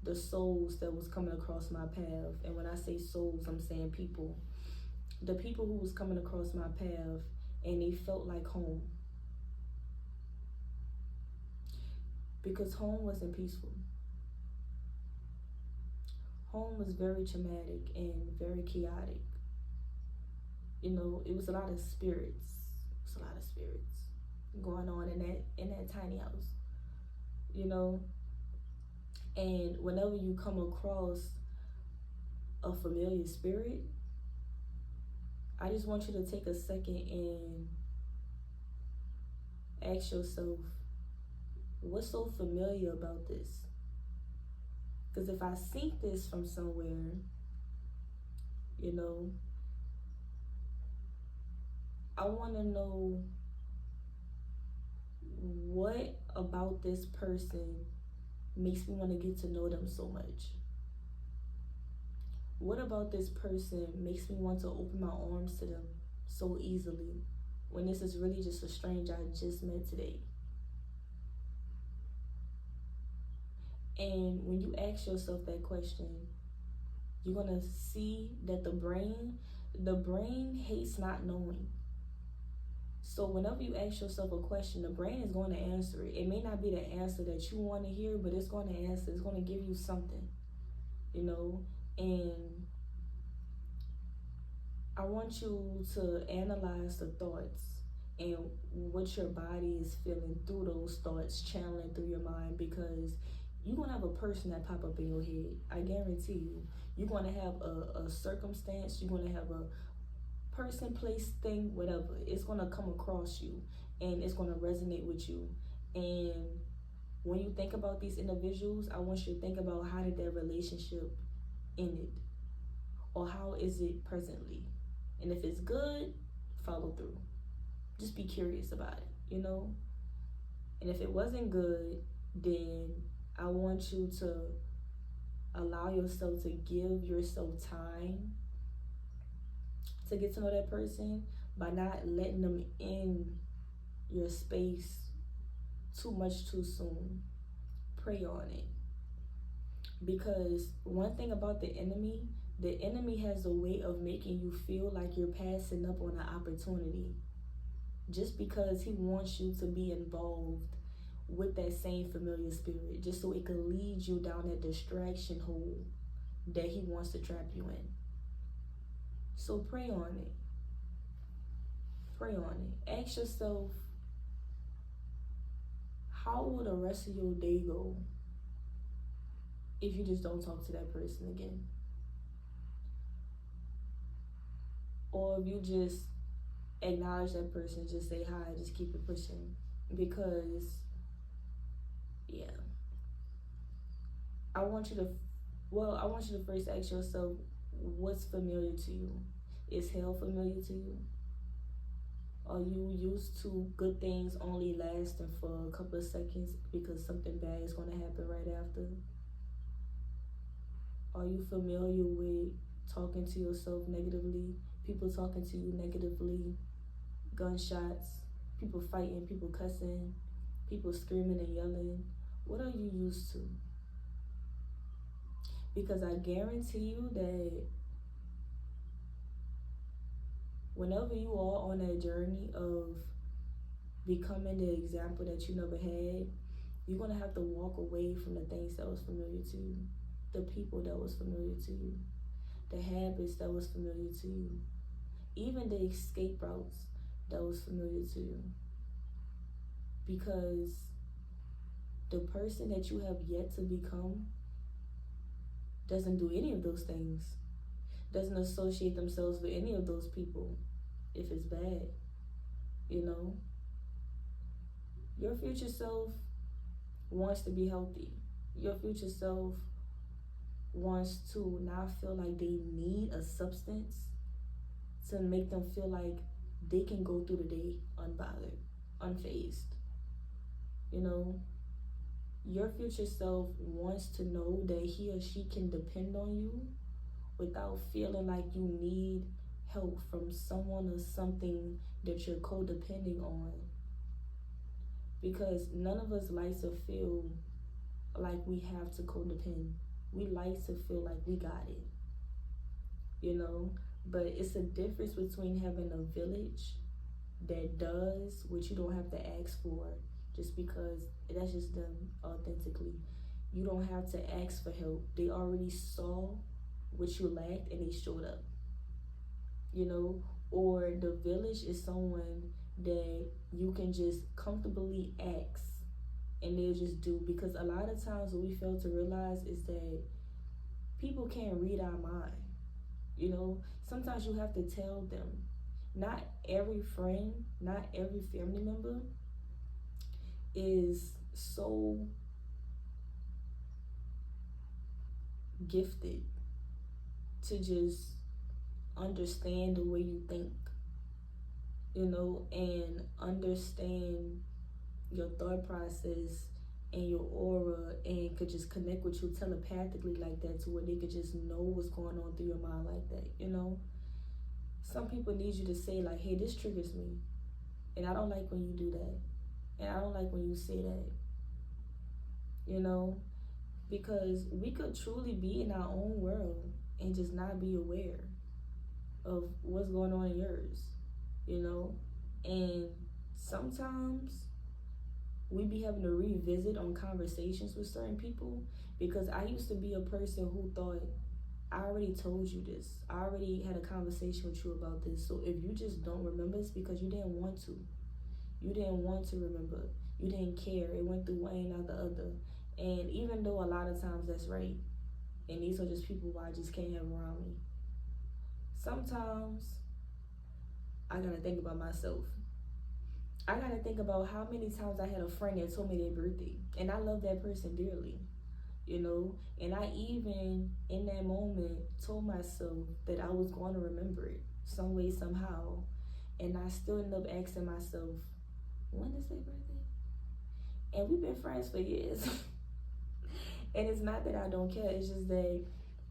the souls that was coming across my path. And when I say souls, I'm saying people. The people who was coming across my path and they felt like home. Because home wasn't peaceful. Home was very traumatic and very chaotic. You know, it was a lot of spirits. It was a lot of spirits going on in that tiny house. You know? And whenever you come across a familiar spirit, I just want you to take a second and ask yourself, what's so familiar about this? Because if I seek this from somewhere, you know, I want to know what about this person makes me want to get to know them so much. What about this person makes me want to open my arms to them so easily when this is really just a stranger I just met today? And when you ask yourself that question, you're going to see that the brain hates not knowing. So whenever you ask yourself a question, the brain is going to answer it. It may not be the answer that you want to hear, but it's going to answer. It's going to give you something, you know. And I want you to analyze the thoughts and what your body is feeling through those thoughts channeling through your mind, because you're gonna have a person that pop up in your head. I guarantee you. You're gonna have a circumstance, you're gonna have a person, place, thing, whatever. It's gonna come across you and it's gonna resonate with you. And when you think about these individuals, I want you to think about how did their relationship ended, or how is it presently. And if it's good, follow through. Just be curious about it, you know? And if it wasn't good, then I want you to allow yourself to give yourself time to get to know that person by not letting them in your space too much too soon. Pray on it. Because one thing about the enemy has a way of making you feel like you're passing up on an opportunity just because he wants you to be involved with that same familiar spirit, just so it can lead you down that distraction hole that he wants to trap you in. So pray on it. Pray on it. Ask yourself, how will the rest of your day go if you just don't talk to that person again? Or if you just acknowledge that person, just say hi, just keep it pushing. Because, yeah. I want you to first ask yourself, what's familiar to you? Is hell familiar to you? Are you used to good things only lasting for a couple of seconds because something bad is going to happen right after? Are you familiar with talking to yourself negatively? People talking to you negatively? Gunshots? People fighting? People cussing? People screaming and yelling? What are you used to? Because I guarantee you that whenever you are on that journey of becoming the example that you never had, you're going to have to walk away from the things that was familiar to you, the people that was familiar to you, the habits that was familiar to you, even the escape routes that was familiar to you. Because the person that you have yet to become doesn't do any of those things, doesn't associate themselves with any of those people if it's bad, you know? Your future self wants to be healthy. Your future self wants to not feel like they need a substance to make them feel like they can go through the day unbothered, unfazed. You know, your future self wants to know that he or she can depend on you without feeling like you need help from someone or something that you're codepending on. Because none of us like to feel like we have to codepend. We like to feel like we got it, you know? But it's a difference between having a village that does what you don't have to ask for just because that's just them authentically. You don't have to ask for help. They already saw what you lacked and they showed up, you know? Or the village is someone that you can just comfortably ask and they'll just do. Because a lot of times what we fail to realize is that people can't read our mind, you know? Sometimes you have to tell them. Not every friend, not every family member is so gifted to just understand the way you think, you know, and understand your thought process and your aura and could just connect with you telepathically like that, to where they could just know what's going on through your mind like that, you know? Some people need you to say like, hey, this triggers me, and I don't like when you do that, and I don't like when you say that, you know? Because we could truly be in our own world and just not be aware of what's going on in yours, you know? And sometimes we be having to revisit on conversations with certain people, because I used to be a person who thought, I already told you this. I already had a conversation with you about this. So if you just don't remember, it's because you didn't want to. You didn't want to remember. You didn't care. It went through one and out the other. And even though a lot of times that's right, and these are just people who I just can't have around me, sometimes I gotta think about myself. I gotta think about how many times I had a friend that told me their birthday, and I love that person dearly, you know. And I even in that moment told myself that I was going to remember it some way, somehow, and I still end up asking myself, when is their birthday? And we've been friends for years. And it's not that I don't care, it's just that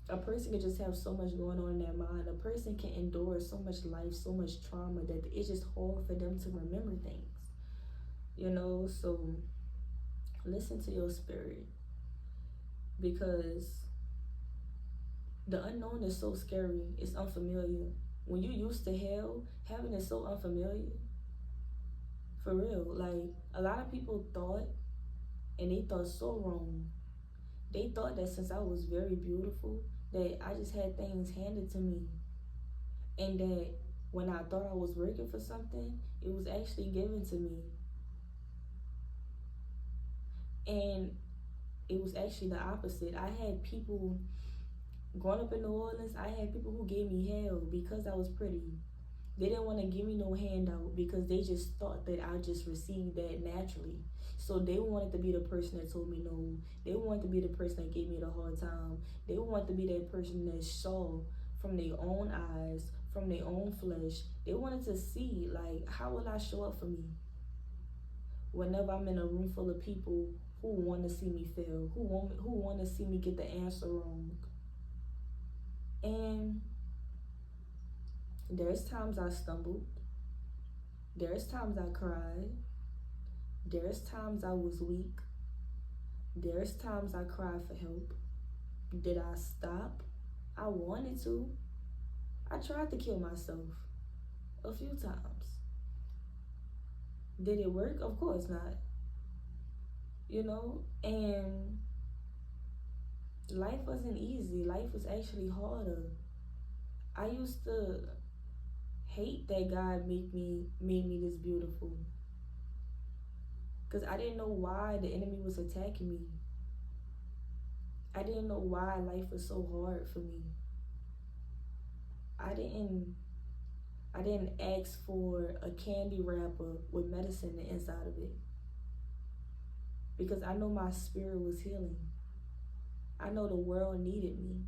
a person can just have so much going on in their mind. A person can endure so much life, so much trauma, that it's just hard for them to remember things, you know. So listen to your spirit, because the unknown is so scary. It's unfamiliar. When you used to hell, heaven is so unfamiliar. For real. Like, a lot of people thought, and they thought so wrong. They thought that since I was very beautiful, that I just had things handed to me, and that when I thought I was working for something, it was actually given to me. And it was actually the opposite. I had people, growing up in New Orleans, I had people who gave me hell because I was pretty. They didn't want to give me no handout because they just thought that I just received that naturally. So they wanted to be the person that told me no. They wanted to be the person that gave me the hard time. They wanted to be that person that saw from their own eyes, from their own flesh. They wanted to see, like, how will I show up for me whenever I'm in a room full of people who want to see me fail, who want to see me get the answer wrong. And there's times I stumbled. There's times I cried. There's times I was weak. There's times I cried for help. Did I stop? I wanted to. I tried to kill myself a few times. Did it work? Of course not. You know, and life wasn't easy. Life was actually harder. I used to hate that God made me this beautiful, because I didn't know why the enemy was attacking me. I didn't know why life was so hard for me. I didn't ask for a candy wrapper with medicine inside of it, because I know my spirit was healing. I know the world needed me.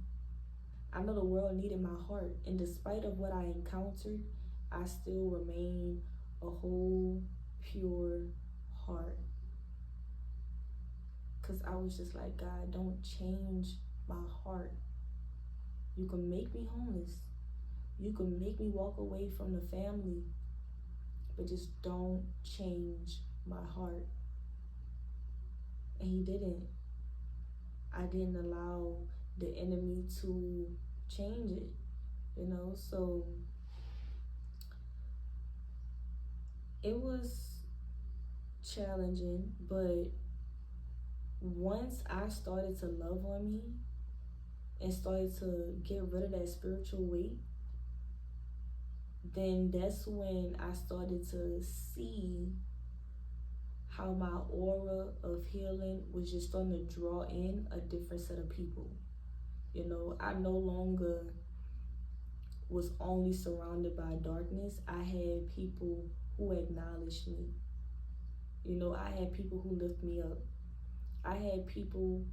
I know the world needed my heart. And despite of what I encountered, I still remain a whole, pure heart. Because I was just like, God, don't change my heart. You can make me homeless. You can make me walk away from the family. But just don't change my heart. And he didn't. I didn't allow the enemy to change it, you know. So it was challenging, but once I started to love on me and started to get rid of that spiritual weight, then that's when I started to see how my aura of healing was just starting to draw in a different set of people. You know, I no longer was only surrounded by darkness. I had people who acknowledged me. You know, I had people who lift me up. I had people,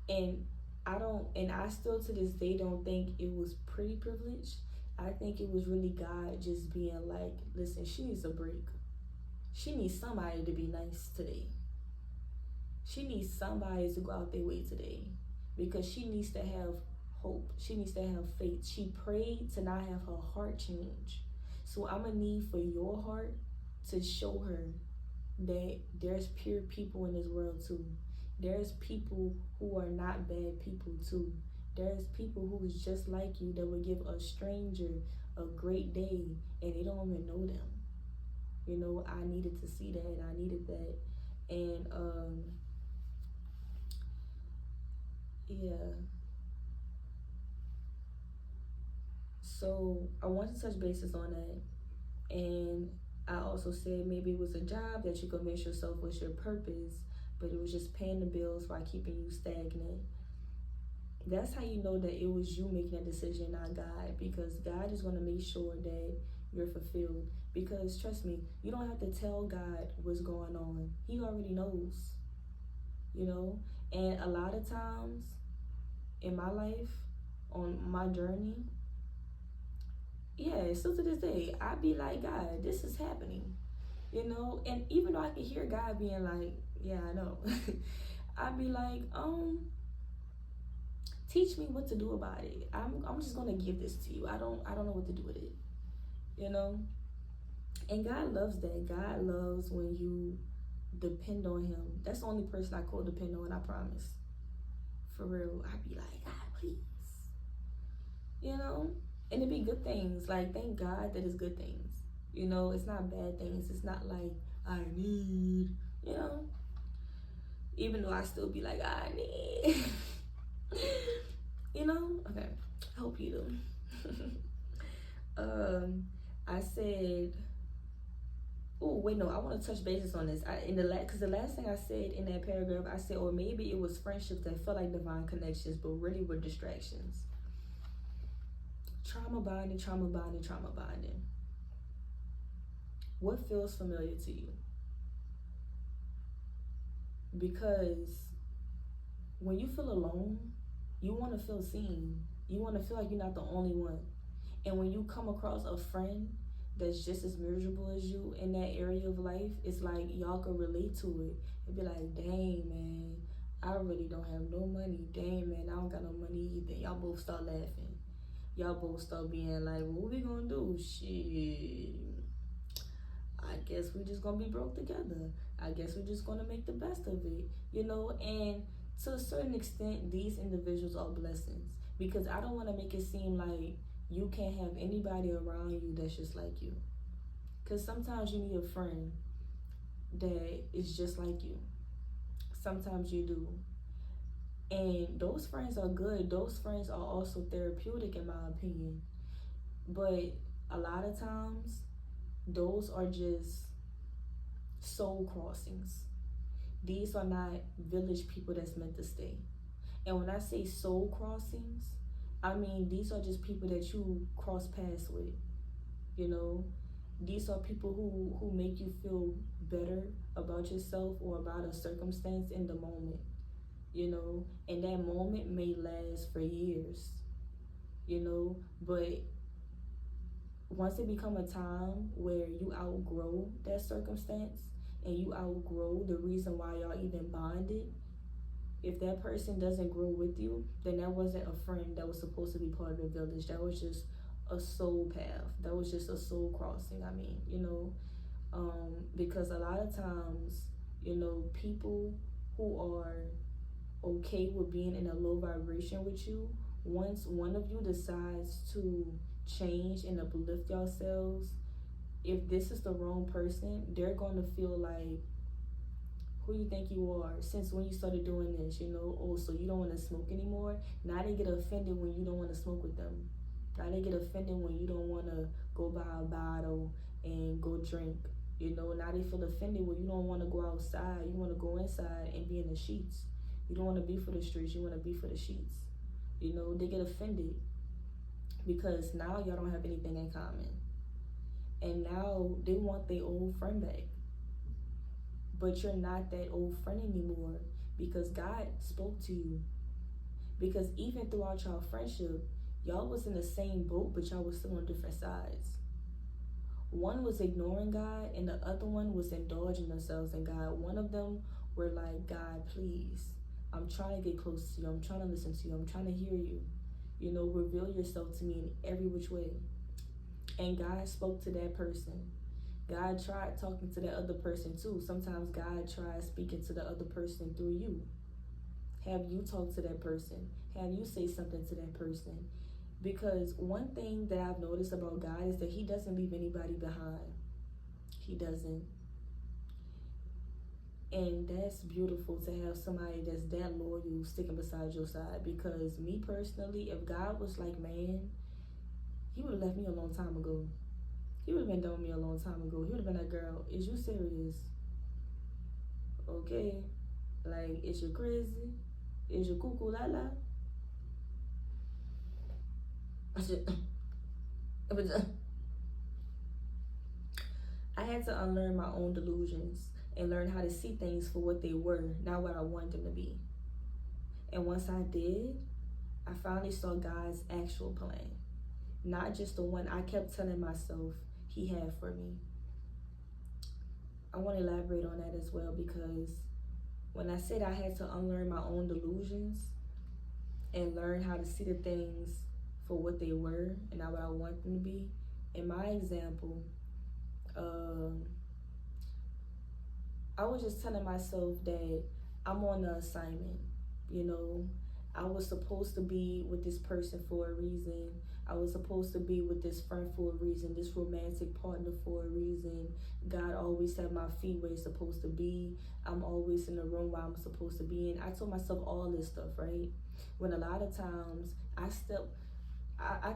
and I still to this day don't think it was pretty privilege. I think it was really God just being like, listen, she needs a break. She needs somebody to be nice today. She needs somebody to go out their way today, because she needs to have hope. She needs to have faith. She prayed to not have her heart change. So I'm going to need for your heart to show her that there's pure people in this world too. There's people who are not bad people too. There's people who is just like you that would give a stranger a great day and they don't even know them. You know, I needed to see that. I needed that. And yeah. So I want to touch bases on that. And I also said maybe it was a job that you could mix yourself with your purpose, but it was just paying the bills while keeping you stagnant. That's how you know that it was you making a decision, not God, because God is going to make sure that you're fulfilled. Because trust me, you don't have to tell God what's going on. He already knows, you know? And a lot of times in my life, on my journey, yeah, still to this day, I'd be like, God, this is happening, you know? And even though I can hear God being like, yeah, I know, I'd be like, teach me what to do about it. I'm just gonna give this to you. I don't know what to do with it, you know? And God loves that. God loves when you depend on him. That's the only person I call depend on, I promise. For real. I'd be like, God, please. You know? And it'd be good things. Like, thank God that it's good things. You know, it's not bad things. It's not like I need, you know. Even though I still be like, I need. You know? Okay. I hope you do. I said, oh wait, no, I want to touch bases on this. Because the last thing I said in that paragraph, I said, or maybe it was friendships that felt like divine connections, but really were distractions. Trauma bonding, trauma bonding, trauma bonding. What feels familiar to you? Because when you feel alone, you want to feel seen. You want to feel like you're not the only one. And when you come across a friend that's just as miserable as you in that area of life, it's like y'all can relate to it. It'd be like, dang, man, I really don't have no money. Dang, man, I don't got no money either. Y'all both start laughing. Y'all both start being like, what we gonna do? Shit. I guess we just gonna be broke together. I guess we're just gonna make the best of it. You know, and to a certain extent, these individuals are blessings. Because I don't want to make it seem like you can't have anybody around you that's just like you. Because sometimes you need a friend that is just like you. Sometimes you do. And those friends are good. Those friends are also therapeutic, in my opinion. But a lot of times, those are just soul crossings. These are not village people that's meant to stay. And when I say soul crossings, I mean these are just people that you cross paths with. You know, these are people who make you feel better about yourself or about a circumstance in the moment. You know, and that moment may last for years. You know, but once it become a time where you outgrow that circumstance and you outgrow the reason why y'all even bonded, if that person doesn't grow with you, then that wasn't a friend that was supposed to be part of the village. That was just a soul path. That was just a soul crossing. I mean, you know, because a lot of times, you know, people who are okay with being in a low vibration with you, once one of you decides to change and uplift yourselves, if this is the wrong person, they're going to feel like, who you think you are? Since when you started doing this, you know? Oh, so you don't want to smoke anymore? Now they get offended when you don't want to smoke with them. Now they get offended when you don't want to go buy a bottle and go drink. You know, now they feel offended when you don't want to go outside. You want to go inside and be in the sheets. You don't want to be for the streets. You want to be for the sheets. You know, they get offended because now y'all don't have anything in common. And now they want their old friend back. But you're not that old friend anymore because God spoke to you. Because even throughout y'all friendship, y'all was in the same boat, but y'all was still on different sides. One was ignoring God and the other one was indulging themselves in God. One of them were like, God, please, I'm trying to get close to you. I'm trying to listen to you. I'm trying to hear you. You know, reveal yourself to me in every which way. And God spoke to that person. God tried talking to that other person too. Sometimes God tries speaking to the other person through you. Have you talk to that person? Have you say something to that person? Because one thing that I've noticed about God is that he doesn't leave anybody behind. He doesn't. And that's beautiful to have somebody that's that loyal sticking beside your side. Because me personally, if God was like, man, he would have left me a long time ago. He would have been done with me a long time ago. He would have been like, girl, is you serious? Okay. Like, is you crazy? Is you cuckoo la la? I had to unlearn my own delusions and learn how to see things for what they were, not what I wanted them to be. And once I did, I finally saw God's actual plan, not just the one I kept telling myself He had for me. I want to elaborate on that as well, because when I said I had to unlearn my own delusions and learn how to see the things for what they were and not what I want them to be, in my example, I was just telling myself that I'm on an assignment. You know, I was supposed to be with this person for a reason. I was supposed to be with this friend for a reason, this romantic partner for a reason. God always had my feet where it's supposed to be. I'm always in the room where I'm supposed to be in. I told myself all this stuff, right? When a lot of times I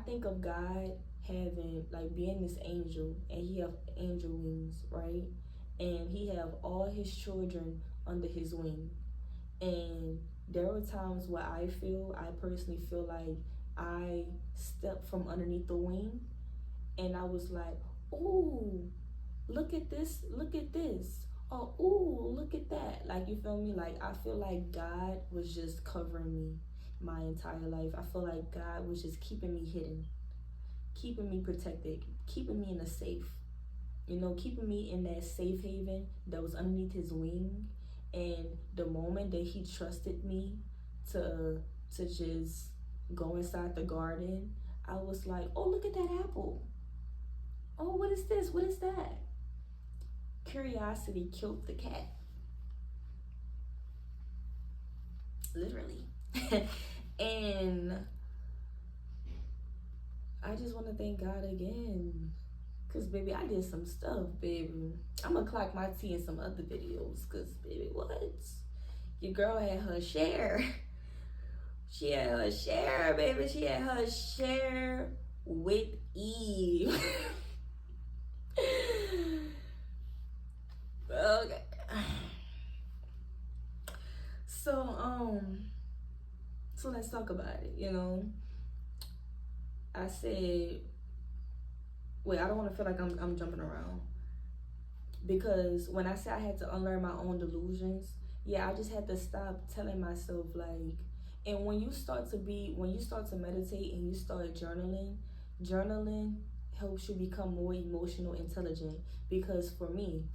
think of God having, like, being this angel, and He have angel wings, right? And He have all His children under His wing. And there were times where I personally feel like I stepped from underneath the wing, and I was like, ooh, look at this, oh, ooh, look at that. Like, you feel me? Like, I feel like God was just covering me my entire life. I feel like God was just keeping me hidden, keeping me protected, keeping me in a safe, keeping me in that safe haven that was underneath His wing. And the moment that He trusted me to just go inside the garden, I was like, oh, look at that apple. Oh, what is this? What is that? Curiosity killed the cat. Literally. And I just want to thank God again. Because, baby, I did some stuff, baby. I'm going to clock my tea in some other videos. Because, baby, what? Your girl had her share. She had her share, baby. She had her share with Eve. Okay. So let's talk about it, I said, wait, I don't want to feel like I'm jumping around. Because when I said I had to unlearn my own delusions, yeah, I just had to stop telling myself, like, and when you start to meditate and you start journaling helps you become more emotional intelligent. Because for me,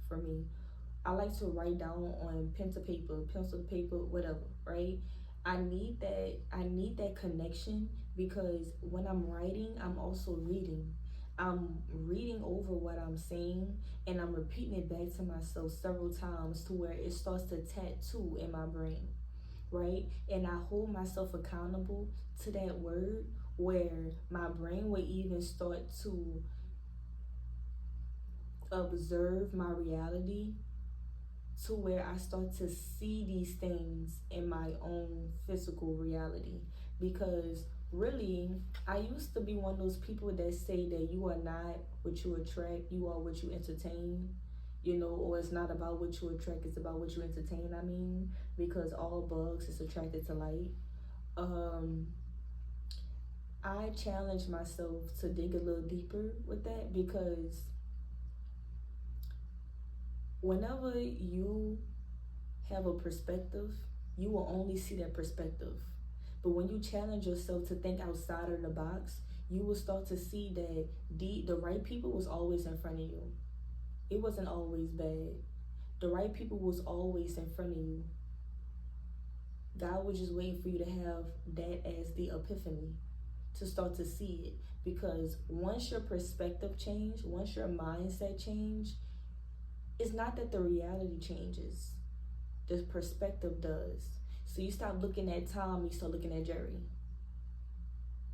I like to write down on pencil to paper, whatever, right? I need that connection, because when I'm writing, I'm also reading. I'm reading over what I'm saying, and I'm repeating it back to myself several times to where it starts to tattoo in my brain, right? And I hold myself accountable to that word, where my brain will even start to observe my reality, to where I start to see these things in my own physical reality. Because really, I used to be one of those people that say that you are not what you attract, you are what you entertain, or it's not about what you attract, it's about what you entertain. Because all bugs is attracted to light. I challenged myself to dig a little deeper with that, because whenever you have a perspective, you will only see that perspective. But when you challenge yourself to think outside of the box, you will start to see that the right people was always in front of you. It wasn't always bad. The right people was always in front of you. God was just waiting for you to have that as the epiphany, to start to see it. Because once your perspective change, once your mindset change, it's not that the reality changes, the perspective does. So you stop looking at Tom, you start looking at Jerry.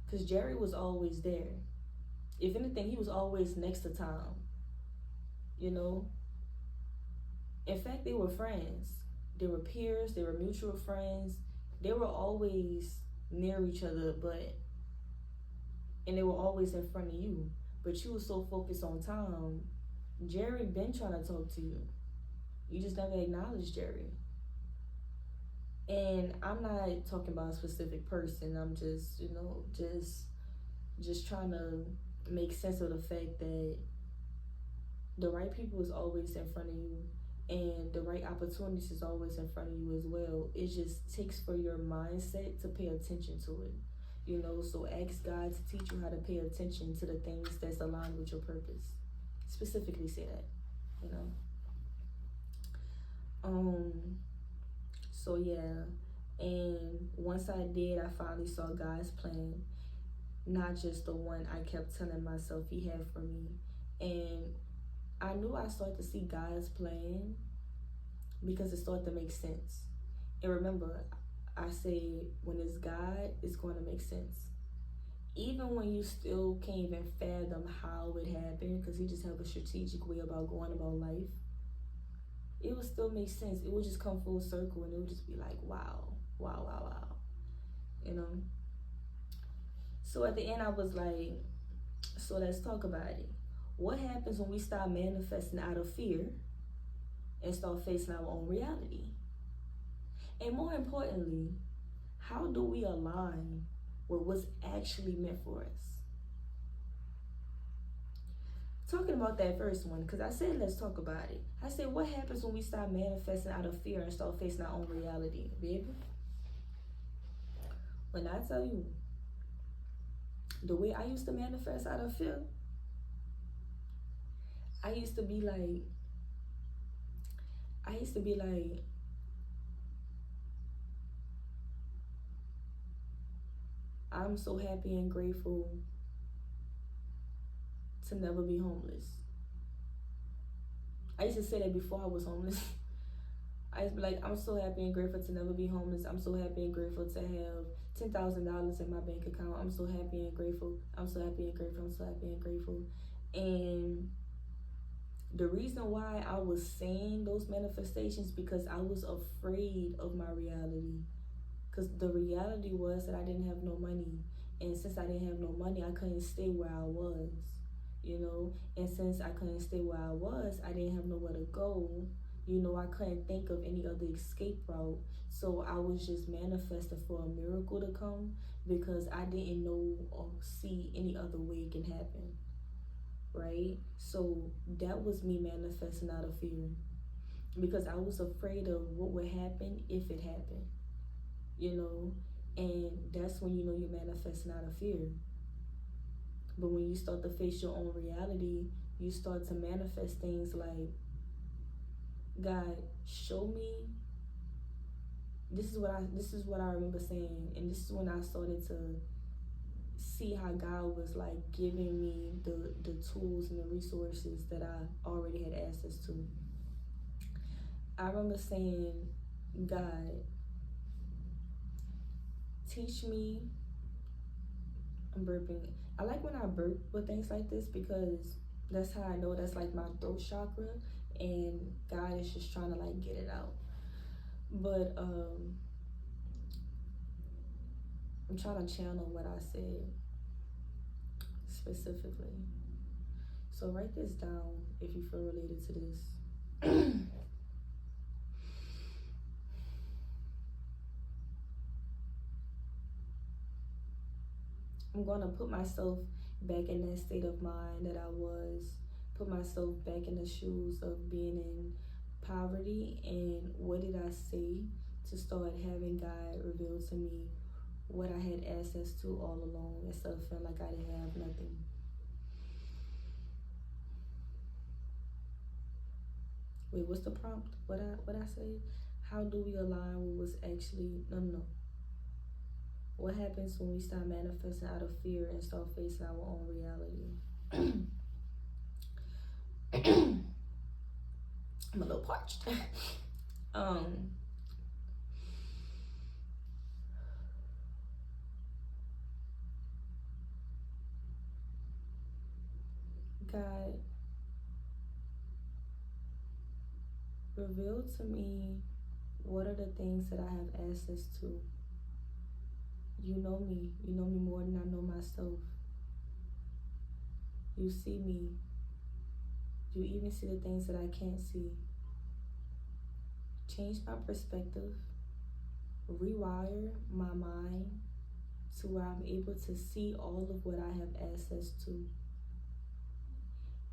Because Jerry was always there. If anything, he was always next to Tom. In fact, they were friends. They were peers, they were mutual friends. They were always near each other, and they were always in front of you. But you were so focused on Tom. Jerry been trying to talk to you. You just never acknowledged Jerry. And I'm not talking about a specific person. I'm just, just trying to make sense of the fact that the right people is always in front of you, and the right opportunities is always in front of you as well. It just takes for your mindset to pay attention to it. So ask God to teach you how to pay attention to the things that's aligned with your purpose. Specifically say that, you know. So yeah, and once I did, I finally saw God's plan, not just the one I kept telling myself He had for me. And I knew I started to see God's plan because it started to make sense. And remember, I said when it's God, it's going to make sense. Even when you still can't even fathom how it happened, because He just have a strategic way about going about life, it would still make sense. It would just come full circle, and it would just be like, wow, wow, wow, wow. So at the end, I was like, so let's talk about it. What happens when we start manifesting out of fear and start facing our own reality? And more importantly, how do we align with what's actually meant for us? Talking about that first one, because I said let's talk about it. I said, what happens when we start manifesting out of fear and start facing our own reality, baby? When I tell you, the way I used to manifest out of fear, I used to be like, I'm so happy and grateful to never be homeless. I used to say that before I was homeless. I used to be like, I'm so happy and grateful to never be homeless. I'm so happy and grateful to have $10,000 in my bank account. I'm so happy and grateful. I'm so happy and grateful. I'm so happy and grateful. And the reason why I was saying those manifestations because I was afraid of my reality. Because the reality was that I didn't have no money. And since I didn't have no money, I couldn't stay where I was, And since I couldn't stay where I was, I didn't have nowhere to go. I couldn't think of any other escape route. So I was just manifesting for a miracle to come because I didn't know or see any other way it can happen, right? So that was me manifesting out of fear because I was afraid of what would happen if it happened. And that's when you're manifesting out of fear. But when you start to face your own reality, you start to manifest things like, God, show me. This is what I remember saying, and this is when I started to see how God was like giving me the tools and the resources that I already had access to. I remember saying, God, teach me. I'm burping. I like when I burp with things like this because that's how I know that's like my throat chakra, and God is just trying to like get it out. But I'm trying to channel what I said specifically. So write this down if you feel related to this. I'm going to put myself back in that state of mind that I was, put myself back in the shoes of being in poverty, and what did I say to start having God reveal to me what I had access to all along instead of feeling like I didn't have nothing. Wait, what's the prompt? What I say? How do we align with what's actually no. What happens when we start manifesting out of fear and start facing our own reality? I'm a little parched. God, reveal to me what are the things that I have access to. You know me more than I know myself. You see me. You even see the things that I can't see. Change my perspective. rewire my mind to where I'm able to see all of what I have access to.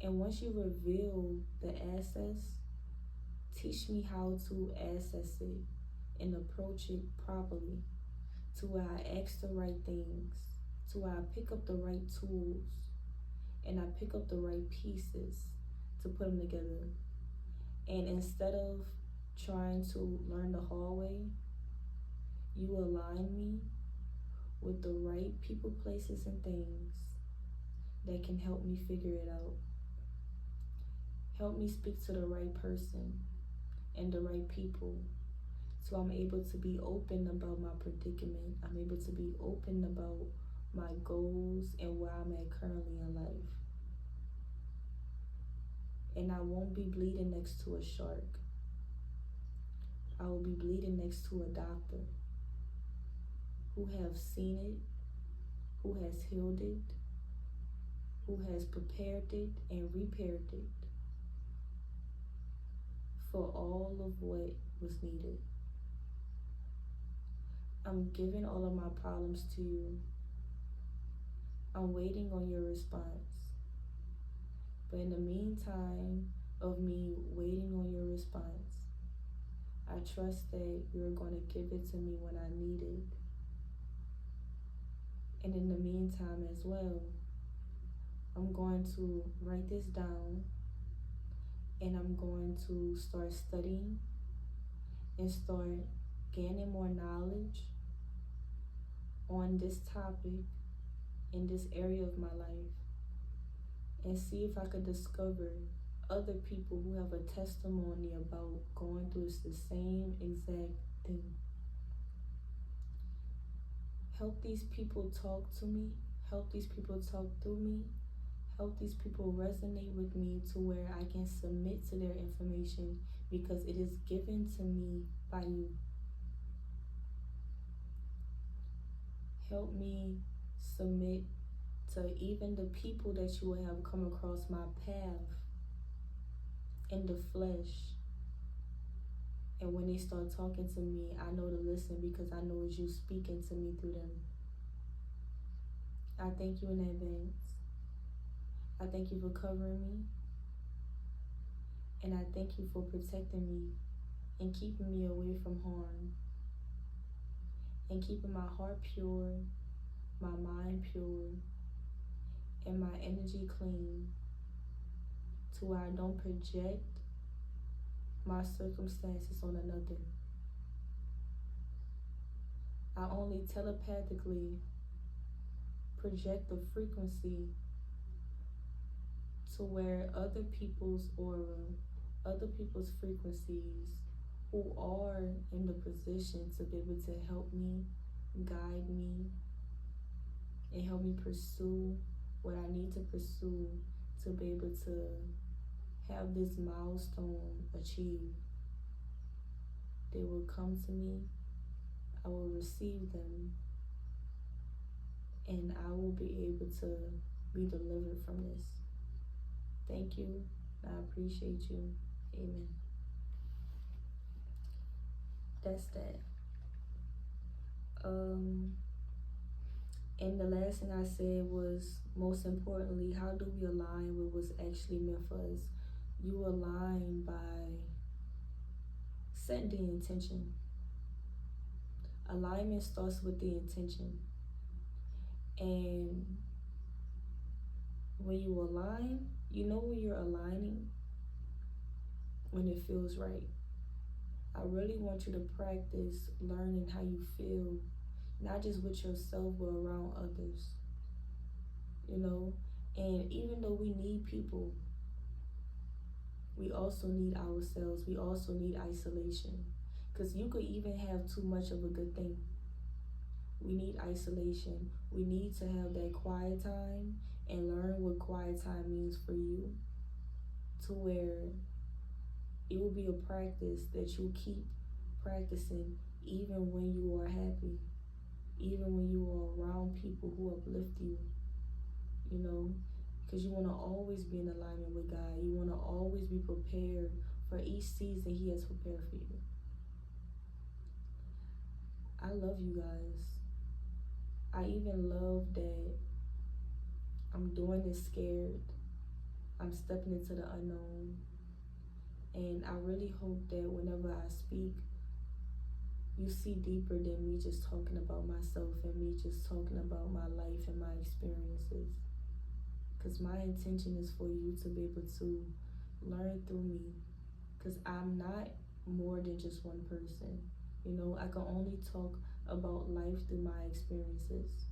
And once you reveal the access, teach me how to access it and approach it properly, to where I ask the right things, to where I pick up the right tools, and I pick up the right pieces to put them together. And instead of trying to learn the hard way, you align me with the right people, places, and things that can help me figure it out. Help me speak to the right person and the right people, so I'm able to be open about my predicament. I'm able to be open about my goals and where I'm at currently in life. And I won't be bleeding next to a shark. I will be bleeding next to a doctor who have seen it, who has healed it, who has prepared it and repaired it for all of what was needed. I'm giving all of my problems to you. I'm waiting on your response. But in the meantime of me waiting on your response, I trust that you're going to give it to me when I need it. And in the meantime as well, I'm going to write this down, and I'm going to start studying and start gaining more knowledge on this topic in this area of my life, and see if I could discover other people who have a testimony about going through the same exact thing. Help these people talk to me, help these people talk through me, help these people resonate with me to where I can submit to their information because it is given to me by you. Help me submit to even the people that you will have come across my path in the flesh. And when they start talking to me, I know to listen because I know it's you speaking to me through them. I thank you in advance. I thank you for covering me. And I thank you for protecting me and keeping me away from harm. And keeping my heart pure, my mind pure, and my energy clean, to where I don't project my circumstances on another. I only telepathically project the frequency to where other people's aura, other people's frequencies who are in the position to be able to help me, guide me, and help me pursue what I need to pursue to be able to have this milestone achieved. They will come to me, I will receive them, and I will be able to be delivered from this. Thank you. I appreciate you. Amen. That's that. And the last thing I said was, most importantly, how do we align with what's actually meant for us? You align by setting the intention. Alignment starts with the intention. And when you align, you know when you're aligning, when it feels right. I really want you to practice learning how you feel, not just with yourself, but around others. You know, and even though we need people, we also need ourselves. We also need isolation. Because you could even have too much of a good thing. We need isolation. We need to have that quiet time and learn what quiet time means for you, to where it will be a practice that you keep practicing even when you are happy, even when you are around people who uplift you, you know, because you want to always be in alignment with God. You want to always be prepared for each season He has prepared for you. I love you guys. I even love that I'm doing this scared. I'm stepping into the unknown. And I really hope that whenever I speak, you see deeper than me just talking about myself and me just talking about my life and my experiences. Because my intention is for you to be able to learn through me. Because I'm not more than just one person. You know, I can only talk about life through my experiences.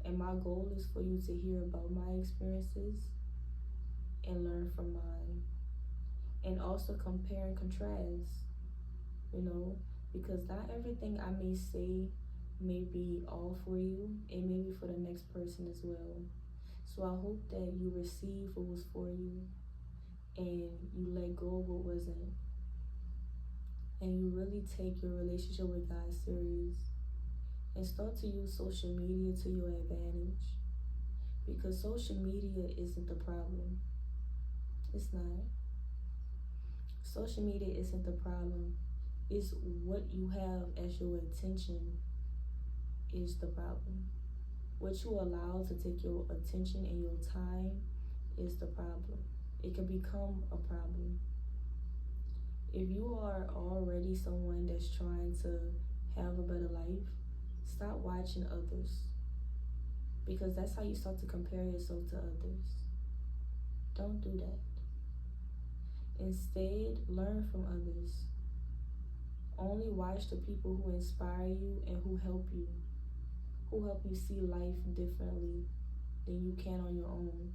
And my goal is for you to hear about my experiences and learn from mine. And also compare and contrast, you know, because not everything I may say may be all for you. It may be for the next person as well. So I hope that you receive what was for you and you let go of what wasn't. And you really take your relationship with God serious and start to use social media to your advantage. Because social media isn't the problem. It's not. Social media isn't the problem. It's what you have as your attention is the problem. What you allow to take your attention and your time is the problem. It can become a problem. If you are already someone that's trying to have a better life, stop watching others. Because that's how you start to compare yourself to others. Don't do that. Instead, learn from others. Only watch the people who inspire you and who help you see life differently than you can on your own.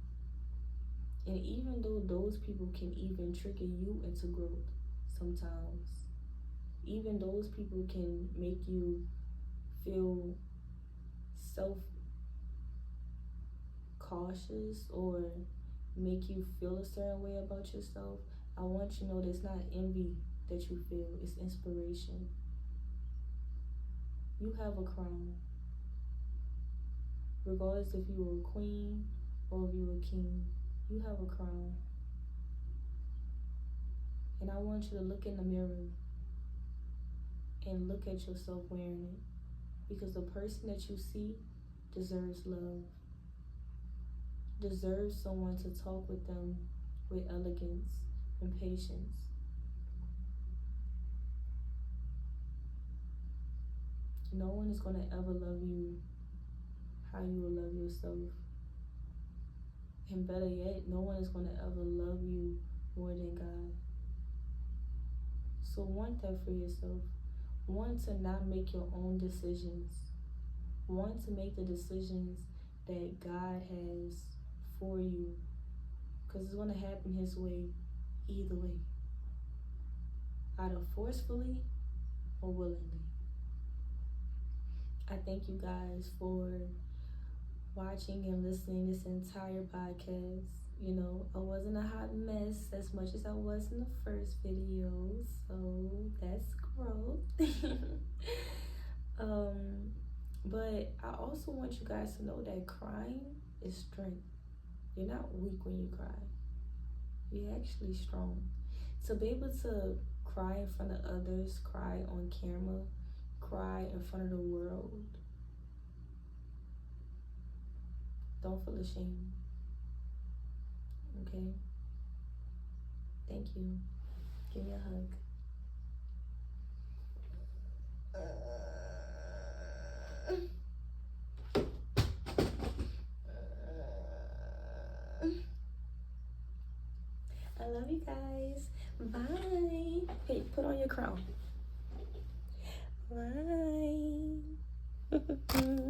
And even though those people can even trigger you into growth sometimes, even those people can make you feel self-cautious or make you feel a certain way about yourself, I want you to know there's not envy that you feel, it's inspiration. You have a crown. Regardless if you were a queen or if you were a king, you have a crown. And I want you to look in the mirror and look at yourself wearing it. Because the person that you see deserves love, deserves someone to talk with them with elegance and patience. No one is going to ever love you how you will love yourself. And better yet, no one is going to ever love you more than God. So want that for yourself. Want to not make your own decisions. Want to make the decisions that God has for you. Because it's going to happen His way either way. Either forcefully or willingly. I thank you guys for watching and listening this entire podcast. You know, I wasn't a hot mess as much as I was in the first video, so that's growth. But I also want you guys to know that crying is strength. You're not weak when you cry. You're actually strong. To be able to cry in front of others, cry on camera, cry in front of the world, don't feel ashamed. Okay? Thank you. Give me a hug. I love you guys. Bye. Hey, put on your crown. Bye.